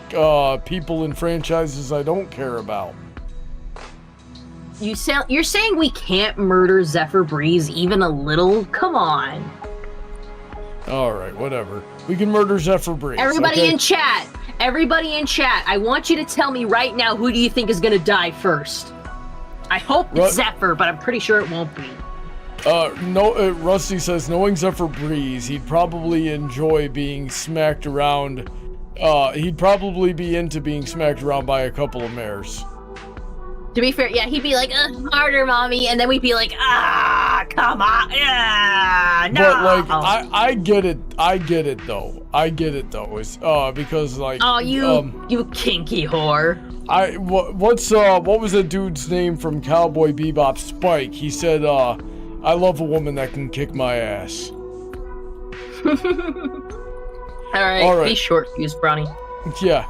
people in franchises I don't care about. You're saying we can't murder Zephyr Breeze even a little? Come on. All right, whatever. We can murder Zephyr Breeze. Everybody in chat, I want you to tell me right now, who do you think is going to die first? I hope it's Zephyr, but I'm pretty sure it won't be. Rusty says, knowing Zephyr Breeze, he'd probably enjoy being smacked around. He'd probably be into being smacked around by a couple of mares. To be fair, yeah, he'd be like, harder, mommy, and then we'd be like, come on, no. But, like, I get it, though. It's, because, like... Oh, you kinky whore. What was that dude's name from Cowboy Bebop? Spike. He said, I love a woman that can kick my ass. All right. Be short, Fuse Brownie. Yeah.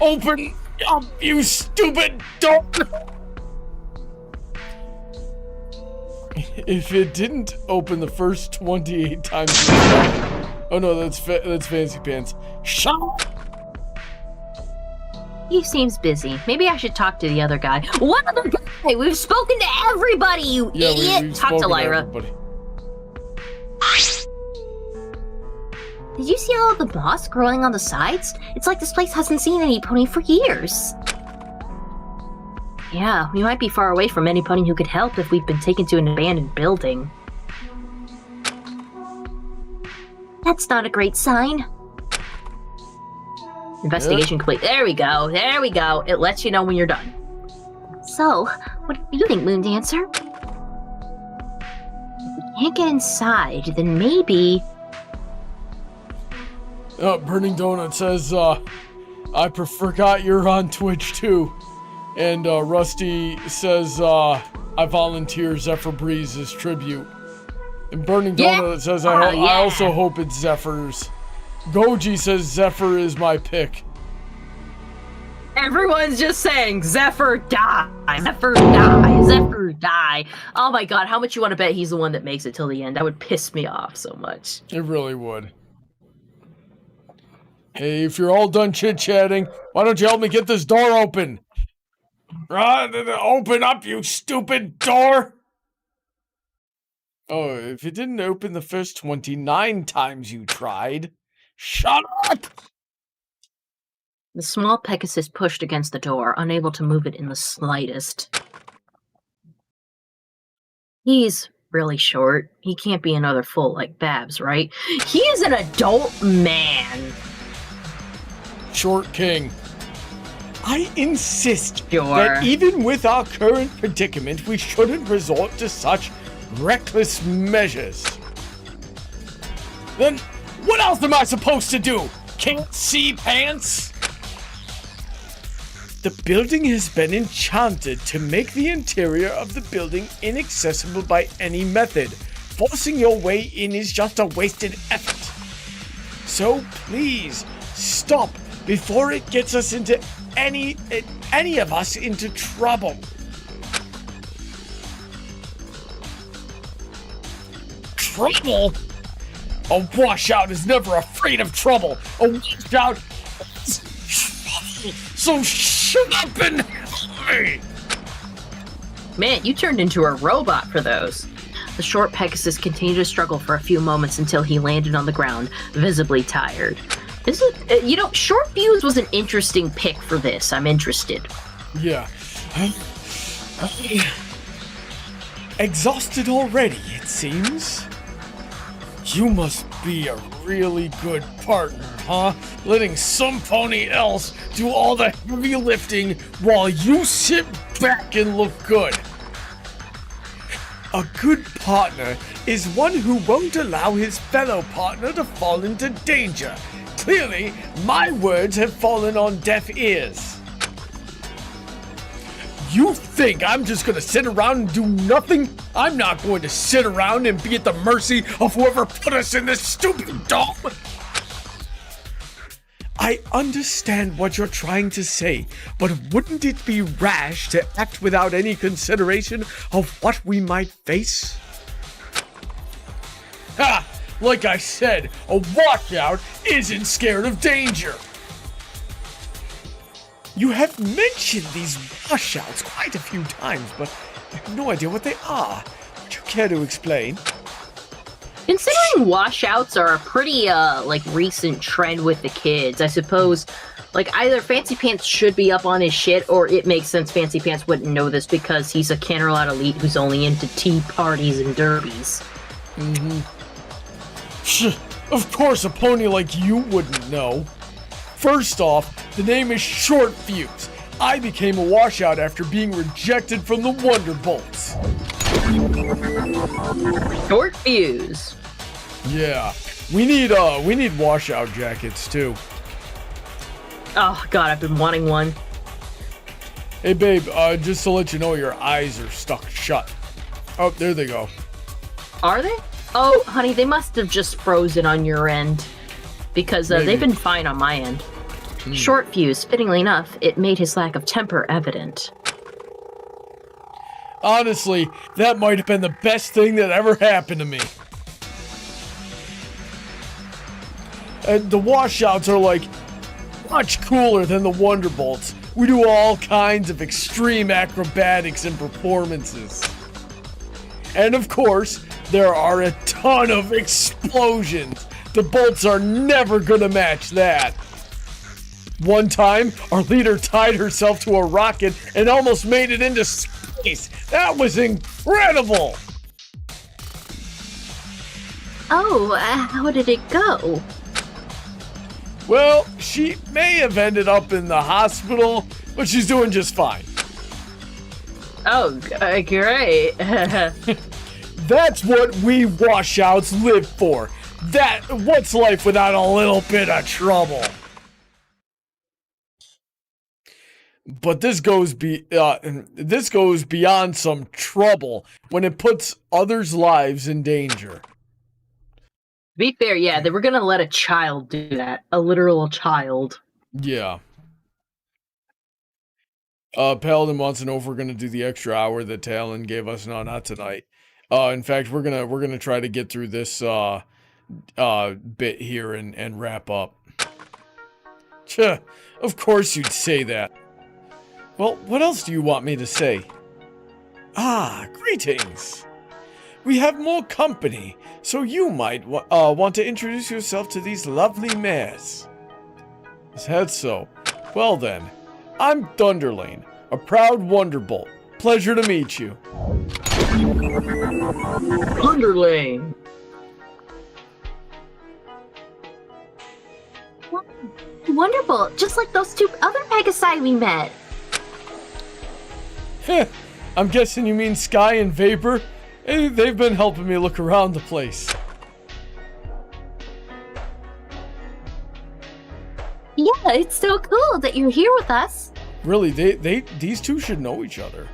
Open up, you stupid dog! If it didn't open the first 28 times... Oh no, that's Fancy Pants. Shut up! He seems busy. Maybe I should talk to the other guy. What other guy? We've spoken to everybody, you idiot! We've Talk to Lyra. Did you see all of the moss growing on the sides? It's like this place hasn't seen any pony for years. Yeah, we might be far away from any pony who could help if we've been taken to an abandoned building. That's not a great sign. Investigation complete. There we go. It lets you know when you're done. So, what do you think, Moon Dancer? If we can't get inside, then maybe... Burning Donut says, I forgot you're on Twitch too. And Rusty says, I volunteer Zephyr Breeze as tribute. And Burning Donut says, I also hope it's Zephyr's. Goji says Zephyr is my pick. Everyone's just saying, Zephyr die, Zephyr die, Zephyr die. Oh my god, how much you want to bet he's the one that makes it till the end? That would piss me off so much. It really would. Hey, if you're all done chit-chatting, why don't you help me get this door open? Open up, you stupid door! Oh, if it didn't open the first 29 times you tried, shut up! The small Pegasus pushed against the door, unable to move it in the slightest. He's really short. He can't be another fool like Babs, right? He is an adult man. Short King. I insist that even with our current predicament, we shouldn't resort to such reckless measures. Then, what else am I supposed to do? Can't see pants? The building has been enchanted to make the interior of the building inaccessible by any method. Forcing your way in is just a wasted effort. So please, stop before it gets us into any of us into trouble. Trouble? A washout is never afraid of trouble. A washout is trouble. So shut up and help me. Man, you turned into a robot for those. The short Pegasus continued to struggle for a few moments until he landed on the ground, visibly tired. This is, you know, Short Fuse was an interesting pick for this. I'm interested. Yeah. Exhausted already, it seems. You must be a really good partner, huh? Letting some pony else do all the heavy lifting while you sit back and look good. A good partner is one who won't allow his fellow partner to fall into danger. Clearly, my words have fallen on deaf ears. You think I'm just gonna sit around and do nothing? I'm not going to sit around and be at the mercy of whoever put us in this stupid dome. I understand what you're trying to say, but wouldn't it be rash to act without any consideration of what we might face? Ha! Like I said, a washout isn't scared of danger. You have mentioned these washouts quite a few times, but I have no idea what they are. Would you care to explain? Considering washouts are a pretty, like, recent trend with the kids, I suppose, like, either Fancy Pants should be up on his shit, or it makes sense Fancy Pants wouldn't know this because he's a Canterlot elite who's only into tea parties and derbies. Of course, a pony like you wouldn't know. First off, the name is Short Fuse. I became a washout after being rejected from the Wonderbolts. Short Fuse. Yeah, we need washout jackets too. Oh god, I've been wanting one. Hey babe, just to let you know, your eyes are stuck shut. Oh, there they go. Are they? Oh, honey, they must have just frozen on your end. Because they've been fine on my end. Short Fuse, fittingly enough, it made his lack of temper evident. Honestly, that might have been the best thing that ever happened to me. And the washouts are like much cooler than the Wonderbolts. We do all kinds of extreme acrobatics and performances. And of course, there are a ton of explosions. The bolts are never gonna match that. One time, our leader tied herself to a rocket and almost made it into space. That was incredible! Oh, how did it go? Well, she may have ended up in the hospital, but she's doing just fine. Oh, great. That's what we washouts live for. What's life without a little bit of trouble? But this goes beyond some trouble when it puts others' lives in danger. To be fair, yeah, they were gonna let a child do that. A literal child. Yeah. Paladin wants to know if we're gonna do the extra hour that Talon gave us. No, not tonight. In fact, we're gonna try to get through this bit here and wrap up. Tch, of course you'd say that. Well, what else do you want me to say? Ah, greetings. We have more company, so you might want to introduce yourself to these lovely mares. Is that so? Well then, I'm Thunderlane, a proud Wonderbolt. Pleasure to meet you. Thunderlane. Wonderful, just like those two other Pegasi we met. I'm guessing you mean Sky and Vapor? Hey, they've been helping me look around the place. Yeah, it's so cool that you're here with us. Really, these two should know each other.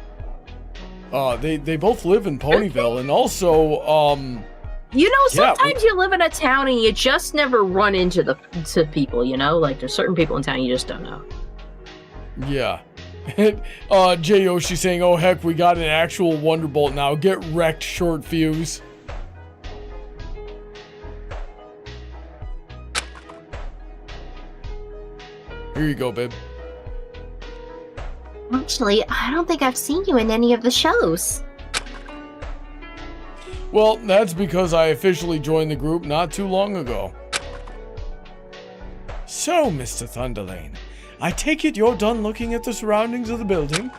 They both live in Ponyville, and also, you know, sometimes you live in a town and you just never run into to people, you know? Like, there's certain people in town you just don't know. Yeah. J. Yoshi saying, oh heck, we got an actual Wonderbolt now. Get wrecked, Short Fuse. Here you go, babe. Actually, I don't think I've seen you in any of the shows. Well, that's because I officially joined the group not too long ago. So, Mr. Thunderlane, I take it you're done looking at the surroundings of the building?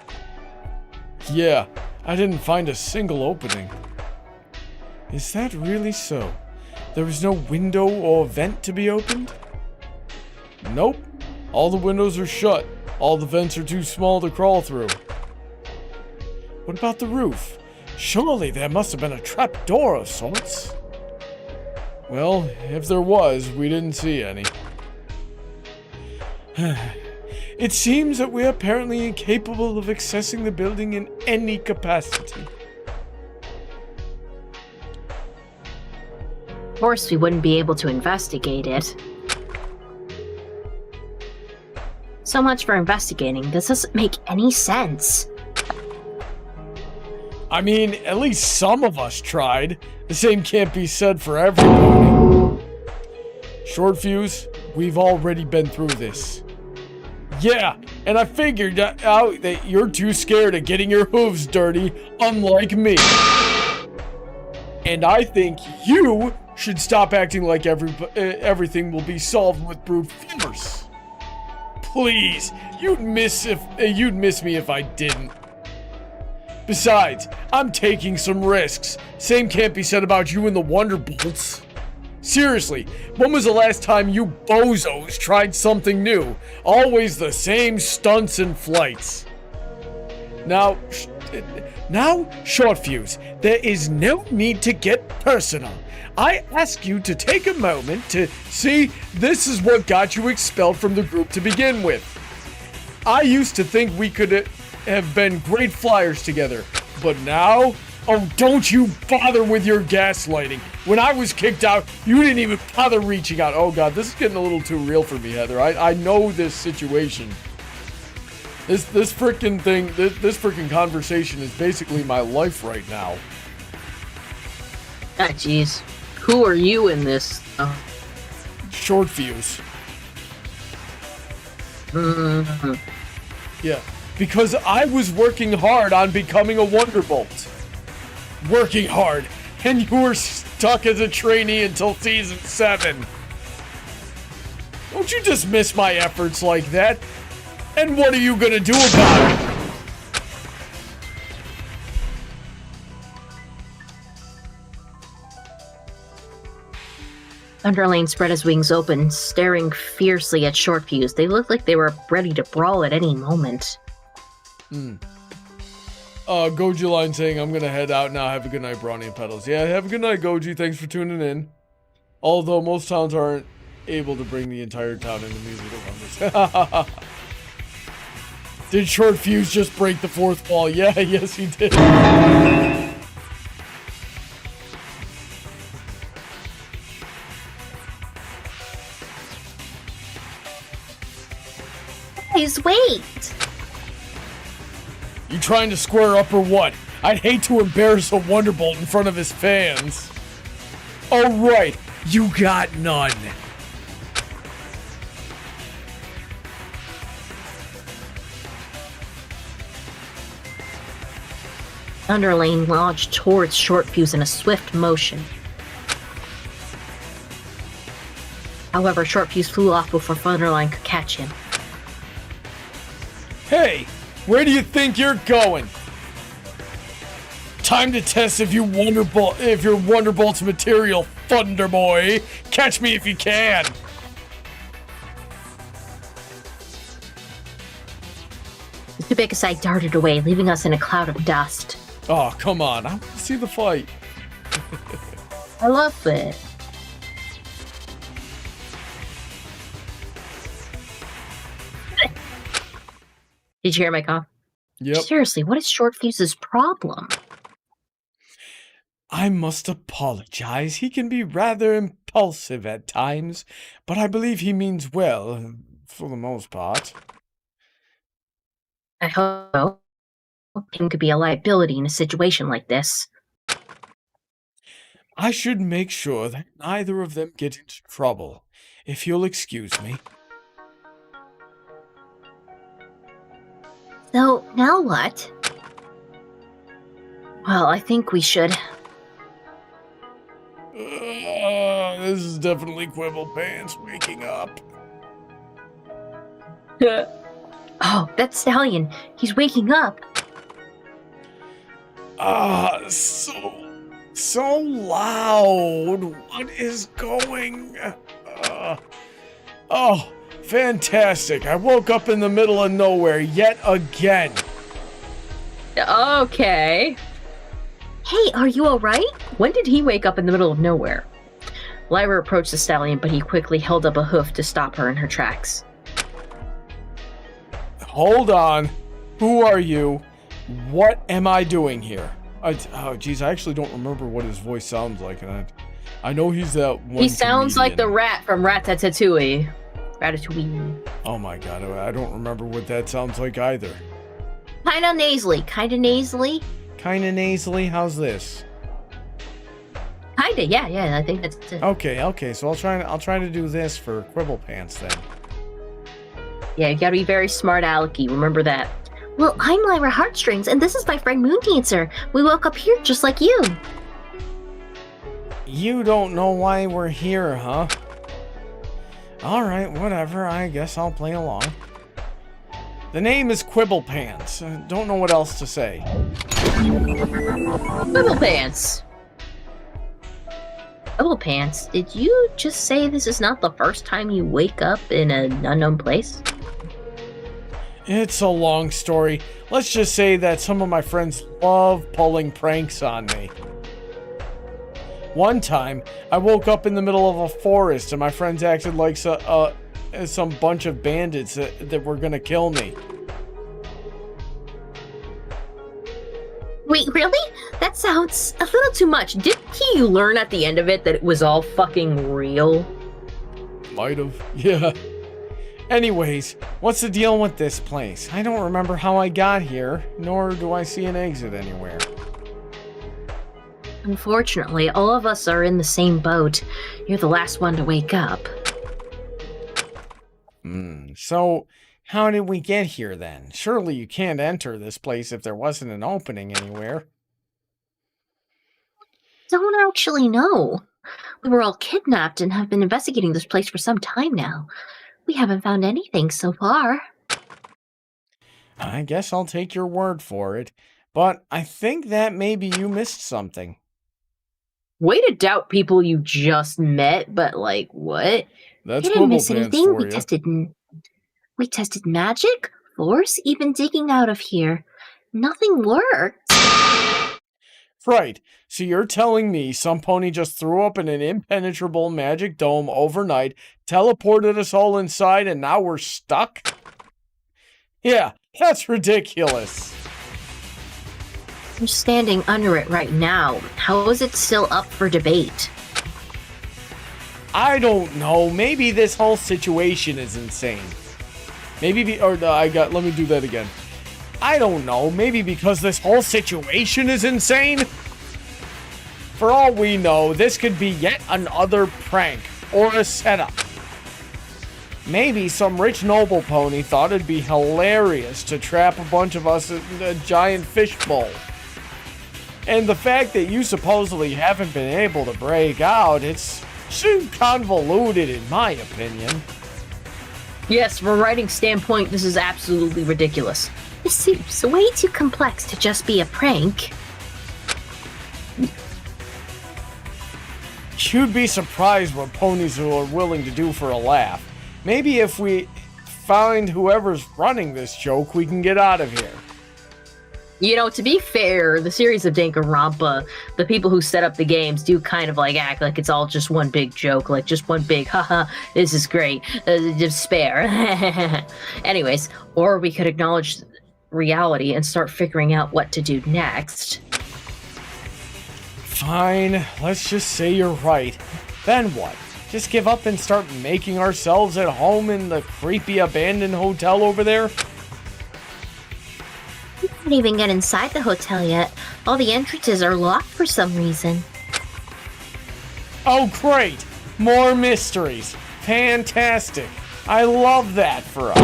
Yeah, I didn't find a single opening. Is that really so? There was no window or vent to be opened? Nope. All the windows are shut. All the vents are too small to crawl through. What about the roof? Surely there must have been a trap door of sorts. Well, if there was, we didn't see any. It seems that we're apparently incapable of accessing the building in any capacity. Of course, we wouldn't be able to investigate it. So much for investigating. This doesn't make any sense. I mean, at least some of us tried. The same can't be said for everybody. Short fuse, we've already been through this. Yeah, and I figured out that you're too scared of getting your hooves dirty, unlike me. And I think you should stop acting like everything will be solved with brute force. Please, you'd miss me if I didn't. Besides, I'm taking some risks. Same can't be said about you and the Wonderbolts. Seriously, when was the last time you bozos tried something new? Always the same stunts and flights. Now, Short Fuse, there is no need to get personal. I ask you to take a moment to see this is what got you expelled from the group to begin with. I used to think we could have been great flyers together, but now, oh, don't you bother with your gaslighting. When I was kicked out, you didn't even bother reaching out. Oh god, this is getting a little too real for me, Heather. I know this situation. This freaking thing, this freaking conversation is basically my life right now. Ah, jeez. Who are you in this? Short Fuse. Mm-hmm. Yeah, because I was working hard on becoming a Wonderbolt. Working hard, and you were stuck as a trainee until season 7. Don't you dismiss my efforts like that? And what are you gonna do about it? Thunderlane spread his wings open, staring fiercely at Short Fuse. They looked like they were ready to brawl at any moment. Goji Line saying, I'm gonna head out now. Have a good night, Brony and Petals. Yeah, have a good night, Goji. Thanks for tuning in. Although most towns aren't able to bring the entire town into musical numbers. Did Short Fuse just break the fourth wall? Yeah, yes he did. Guys, wait! You trying to square up or what? I'd hate to embarrass a Wonderbolt in front of his fans. Oh right, you got none. Thunderlane launched towards Short Fuse in a swift motion. However, Short Fuse flew off before Thunderlane could catch him. Hey, where do you think you're going? Time to test if you're Wonderbolt's material, Thunder Boy. Catch me if you can. The Tubekasai darted away, leaving us in a cloud of dust. Oh, come on. I want to see the fight. I love it. Did you hear my cough? Yep. Seriously, what is Short Fuse's problem? I must apologize. He can be rather impulsive at times, but I believe he means well, for the most part. I hope him could be a liability in a situation like this. I should make sure that neither of them get into trouble, if you'll excuse me. So, now what? Well, I think we should. This is definitely Quibble Pants waking up. Oh, that stallion. He's waking up. So loud. What is going? Oh, fantastic. I woke up in the middle of nowhere yet again. Okay. Hey, are you alright? When did he wake up in the middle of nowhere? Lyra approached the stallion, but he quickly held up a hoof to stop her in her tracks. Hold on. Who are you? What am I doing here? Geez, I actually don't remember what his voice sounds like, and I know he's that one. He sounds like the comedian. rat from Ratatouille. Ratatouille. Oh my god, I don't remember what that sounds like either. Kinda nasally. Kinda nasally? How's this? Kinda, yeah, I think that's it. Okay, so I'll try to do this for Quibble Pants then. Yeah, you gotta be very smart alecky, remember that. Well, I'm Lyra Heartstrings, and this is my friend Moon Dancer. We woke up here just like you. You don't know why we're here, huh? Alright, whatever, I guess I'll play along. The name is Quibble Pants. Don't know what else to say. Quibble Pants. Quibble Pants, did you just say this is not the first time you wake up in an unknown place? It's a long story. Let's just say that some of my friends love pulling pranks on me. One time, I woke up in the middle of a forest and my friends acted like some bunch of bandits that were gonna kill me. Wait, really? That sounds a little too much. Didn't you learn at the end of it that it was all fucking real? Might have, yeah. Anyways, what's the deal with this place? I don't remember how I got here, nor do I see an exit anywhere. Unfortunately, all of us are in the same boat. You're the last one to wake up. So, how did we get here then? Surely you can't enter this place if there wasn't an opening anywhere. Don't actually know. We were all kidnapped and have been investigating this place for some time now. We haven't found anything so far. I guess I'll take your word for it, but I think that maybe you missed something. Way to doubt people you just met, but like, what? That's We didn't miss Quibble Pants anything. for We tested magic, force, even digging out of here. Nothing worked. Right, so you're telling me some pony just threw up in an impenetrable magic dome overnight, teleported us all inside, and now we're stuck? Yeah, that's ridiculous. I'm standing under it right now. How is it still up for debate? I don't know, maybe this whole situation is insane. Maybe, let me do that again. I don't know, maybe because this whole situation is insane? For all we know, this could be yet another prank or a setup. Maybe some rich noble pony thought it'd be hilarious to trap a bunch of us in a giant fishbowl. And the fact that you supposedly haven't been able to break out, it's too convoluted in my opinion. Yes, from a writing standpoint, this is absolutely ridiculous. This seems way too complex to just be a prank. You'd be surprised what ponies are willing to do for a laugh. Maybe if we find whoever's running this joke, we can get out of here. You know, to be fair, the series of Danganronpa, the people who set up the games do kind of like act like it's all just one big joke, like just one big, haha, this is great, despair. Anyways, or we could acknowledge reality and start figuring out what to do next. Fine, let's just say you're right. Then what? Just give up and start making ourselves at home in the creepy abandoned hotel over there? We can't even get inside the hotel yet. All the entrances are locked for some reason. Oh great! More mysteries! Fantastic! I love that for us!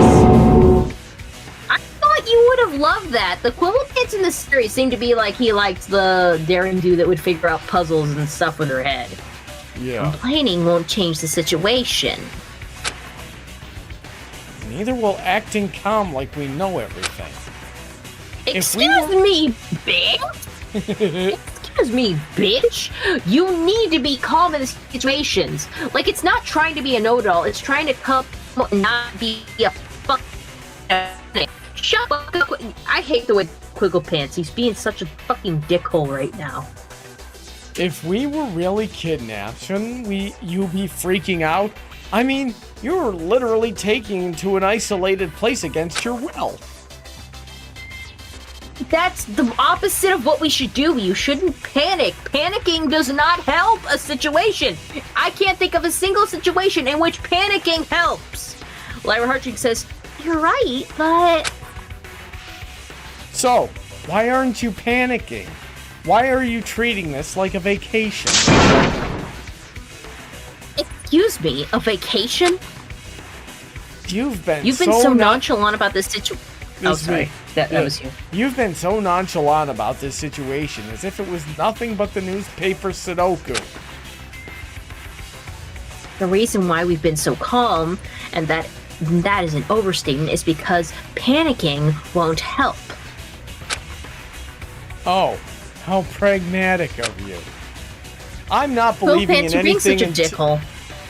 I thought you would have loved that. The Quibble Pants in the series seemed to be like he liked the daring dude that would figure out puzzles and stuff with her head. Yeah. Complaining won't change the situation. Neither will acting calm like we know everything. Excuse me, bitch! Excuse me, bitch! You need to be calm in the situations. Like, it's not trying to be a know-it-all, it's trying to come and not be a fuck. Shut up! I hate the way Quiggle Pants. He's being such a fucking dickhole right now. If we were really kidnapped, shouldn't you be freaking out? I mean, you're literally taken to an isolated place against your will. That's the opposite of what we should do. You shouldn't panic. Panicking does not help a situation. I can't think of a single situation in which panicking helps. Lyra Hartwig says, you're right, but... So, why aren't you panicking? Why are you treating this like a vacation? Excuse me, a vacation? You've been so nonchalant about this situation. Oh, sorry. That was you. You've been so nonchalant about this situation, as if it was nothing but the newspaper Sudoku. The reason why we've been so calm, and that is an overstatement, is because panicking won't help. Oh, how pragmatic of you. I'm not believing in anything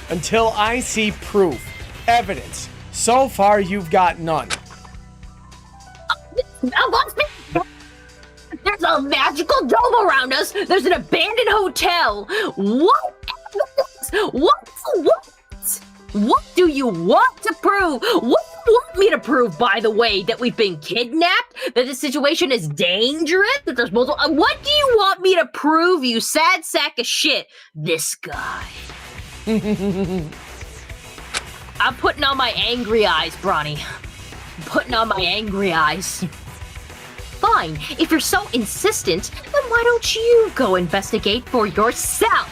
until I see proof, evidence. So far, you've got none. There's a magical dome around us. There's an abandoned hotel. What? What do you want to prove? What do you want me to prove, by the way? That we've been kidnapped? That the situation is dangerous? That there's multiple... What do you want me to prove, you sad sack of shit? This guy. I'm putting on my angry eyes, Brony. I'm putting on my angry eyes. Fine, if you're so insistent, then why don't you go investigate for yourself?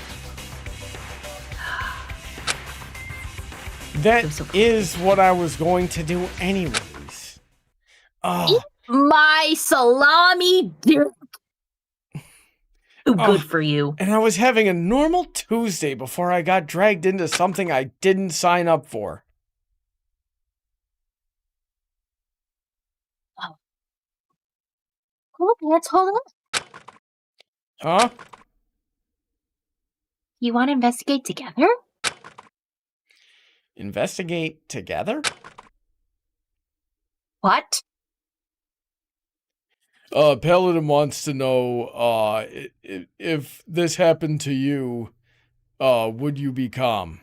That is what I was going to do anyways. Oh. Eat my salami dick. Good for you. And I was having a normal Tuesday before I got dragged into something I didn't sign up for. Let's hold on. Huh? You want to investigate together? Investigate together? What? Paladin wants to know, if this happened to you, would you be calm?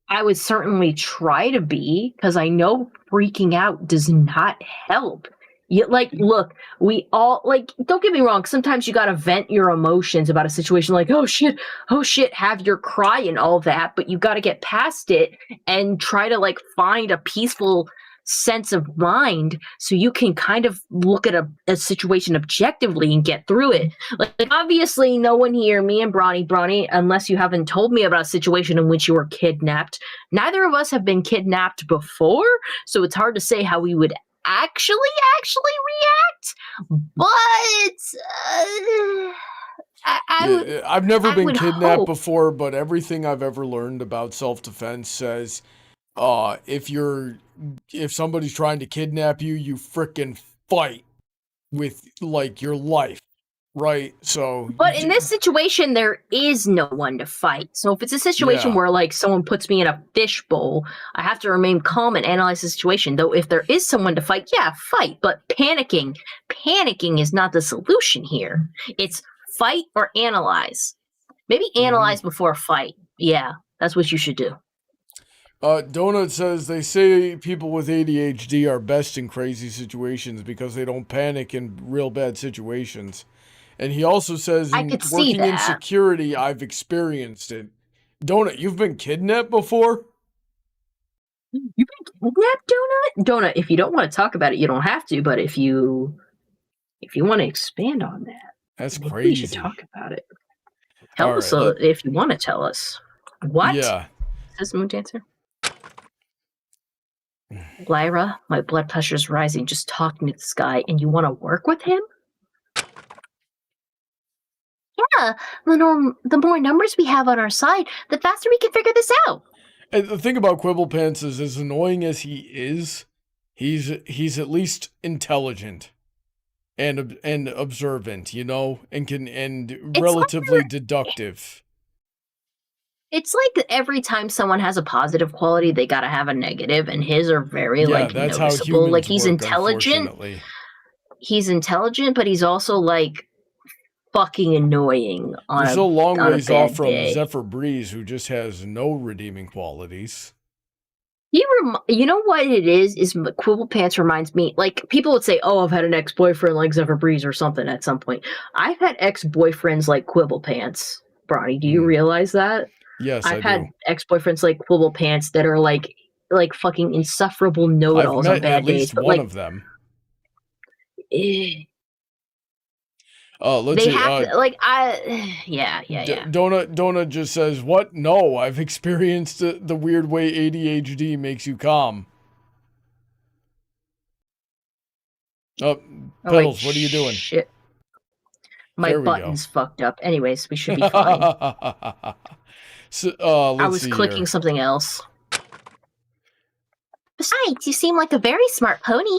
I would certainly try to be, because I know freaking out does not help. Look, we all, don't get me wrong, sometimes you gotta vent your emotions about a situation like, oh shit, have your cry and all that, but you gotta get past it and try to, find a peaceful sense of mind so you can kind of look at a situation objectively and get through it. Obviously, no one here, me and Brony, unless you haven't told me about a situation in which you were kidnapped, neither of us have been kidnapped before, so it's hard to say how we would actually react, but I've never been kidnapped before, but everything I've ever learned about self-defense says if somebody's trying to kidnap you, you frickin' fight with your life, right? So but in this situation there is no one to fight. So if it's a situation where someone puts me in a fishbowl, I have to remain calm and analyze the situation. Though if there is someone to fight, fight. But panicking is not the solution here. It's fight or analyze. Maybe analyze before fight. Yeah, that's what you should do. Donut says they say people with ADHD are best in crazy situations because they don't panic in real bad situations. And he also says working in security, I've experienced it. Donut, you've been kidnapped before? You've been kidnapped, Donut? Donut, if you don't want to talk about it, you don't have to. But if you want to expand on that, that's crazy. We should talk about it. Tell us if you want to tell us. What? Yeah. Says Moon Dancer. Lyra, my blood pressure's rising just talking to this guy, and you want to work with him? Yeah, the more numbers we have on our side, the faster we can figure this out. And the thing about Quibblepants is, as annoying as he is, he's at least intelligent and observant, you know, and relatively deductive. It's like every time someone has a positive quality, they gotta have a negative, and his are very like that's noticeable. how humans Like he's work, intelligent. unfortunately. He's intelligent, but he's also like fucking annoying on You're so long ways off from day. Zephyr Breeze, who just has no redeeming qualities. You know what it is Quibblepants reminds me, like, people would say, oh, I've had an ex-boyfriend like Zephyr Breeze or something at some point. I've had ex-boyfriends like Quibblepants. Brony, do you realize that? Yes, I've had ex-boyfriends like Quibblepants that are like fucking insufferable know-it-alls on bad days. But one of them. Let's see. Yeah. Donut just says, what? No, I've experienced the weird way ADHD makes you calm. Petals, what are you doing? Shit. My button's fucked up. Anyways, we should be fine. So, I was clicking something else. Besides, you seem like a very smart pony.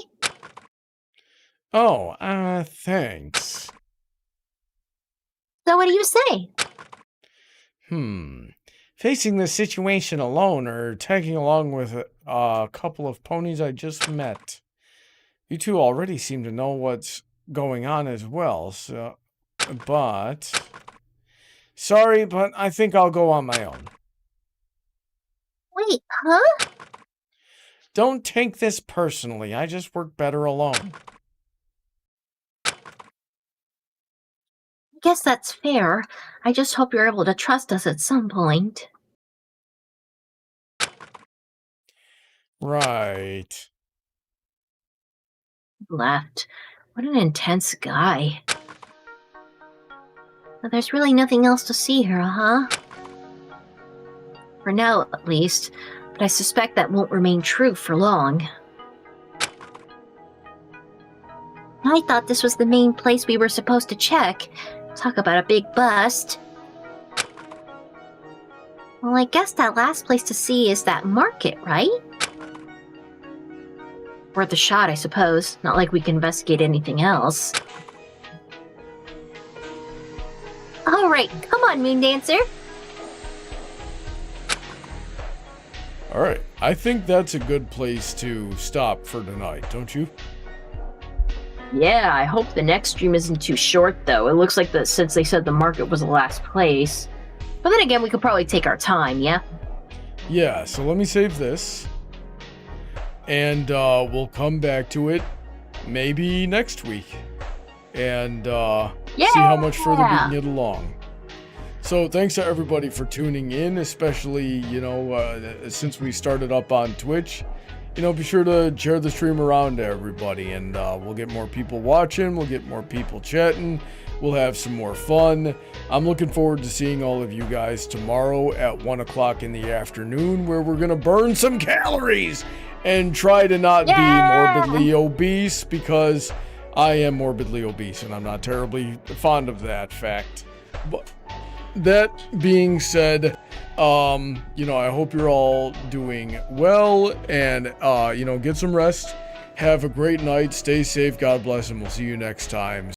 Oh, thanks. So what do you say? Facing this situation alone or tagging along with a couple of ponies I just met. You two already seem to know what's going on as well, so... But... Sorry, but I think I'll go on my own. Wait, huh? Don't take this personally. I just work better alone. I guess that's fair. I just hope you're able to trust us at some point. Right. Left. What an intense guy. But there's really nothing else to see here, huh? For now, at least. But I suspect that won't remain true for long. I thought this was the main place we were supposed to check. Talk about a big bust. Well, I guess that last place to see is that market, right? Worth a shot, I suppose. Not like we can investigate anything else. Alright, come on, Moon Dancer. Alright, I think that's a good place to stop for tonight, don't you? Yeah, I hope the next stream isn't too short, though. It looks like since they said the market was the last place. But then again, we could probably take our time, yeah? Yeah, so let me save this. And we'll come back to it maybe next week. And see how much further we can get along. So thanks to everybody for tuning in, especially, you know, since we started up on Twitch. You know, be sure to share the stream around to everybody, and we'll get more people watching, we'll get more people chatting, we'll have some more fun. I'm looking forward to seeing all of you guys tomorrow at 1 o'clock in the afternoon, where we're going to burn some calories and try to not be morbidly obese, because I am morbidly obese, and I'm not terribly fond of that fact. But that being said, you know, I hope you're all doing well, and, you know, get some rest. Have a great night. Stay safe. God bless, and we'll see you next time.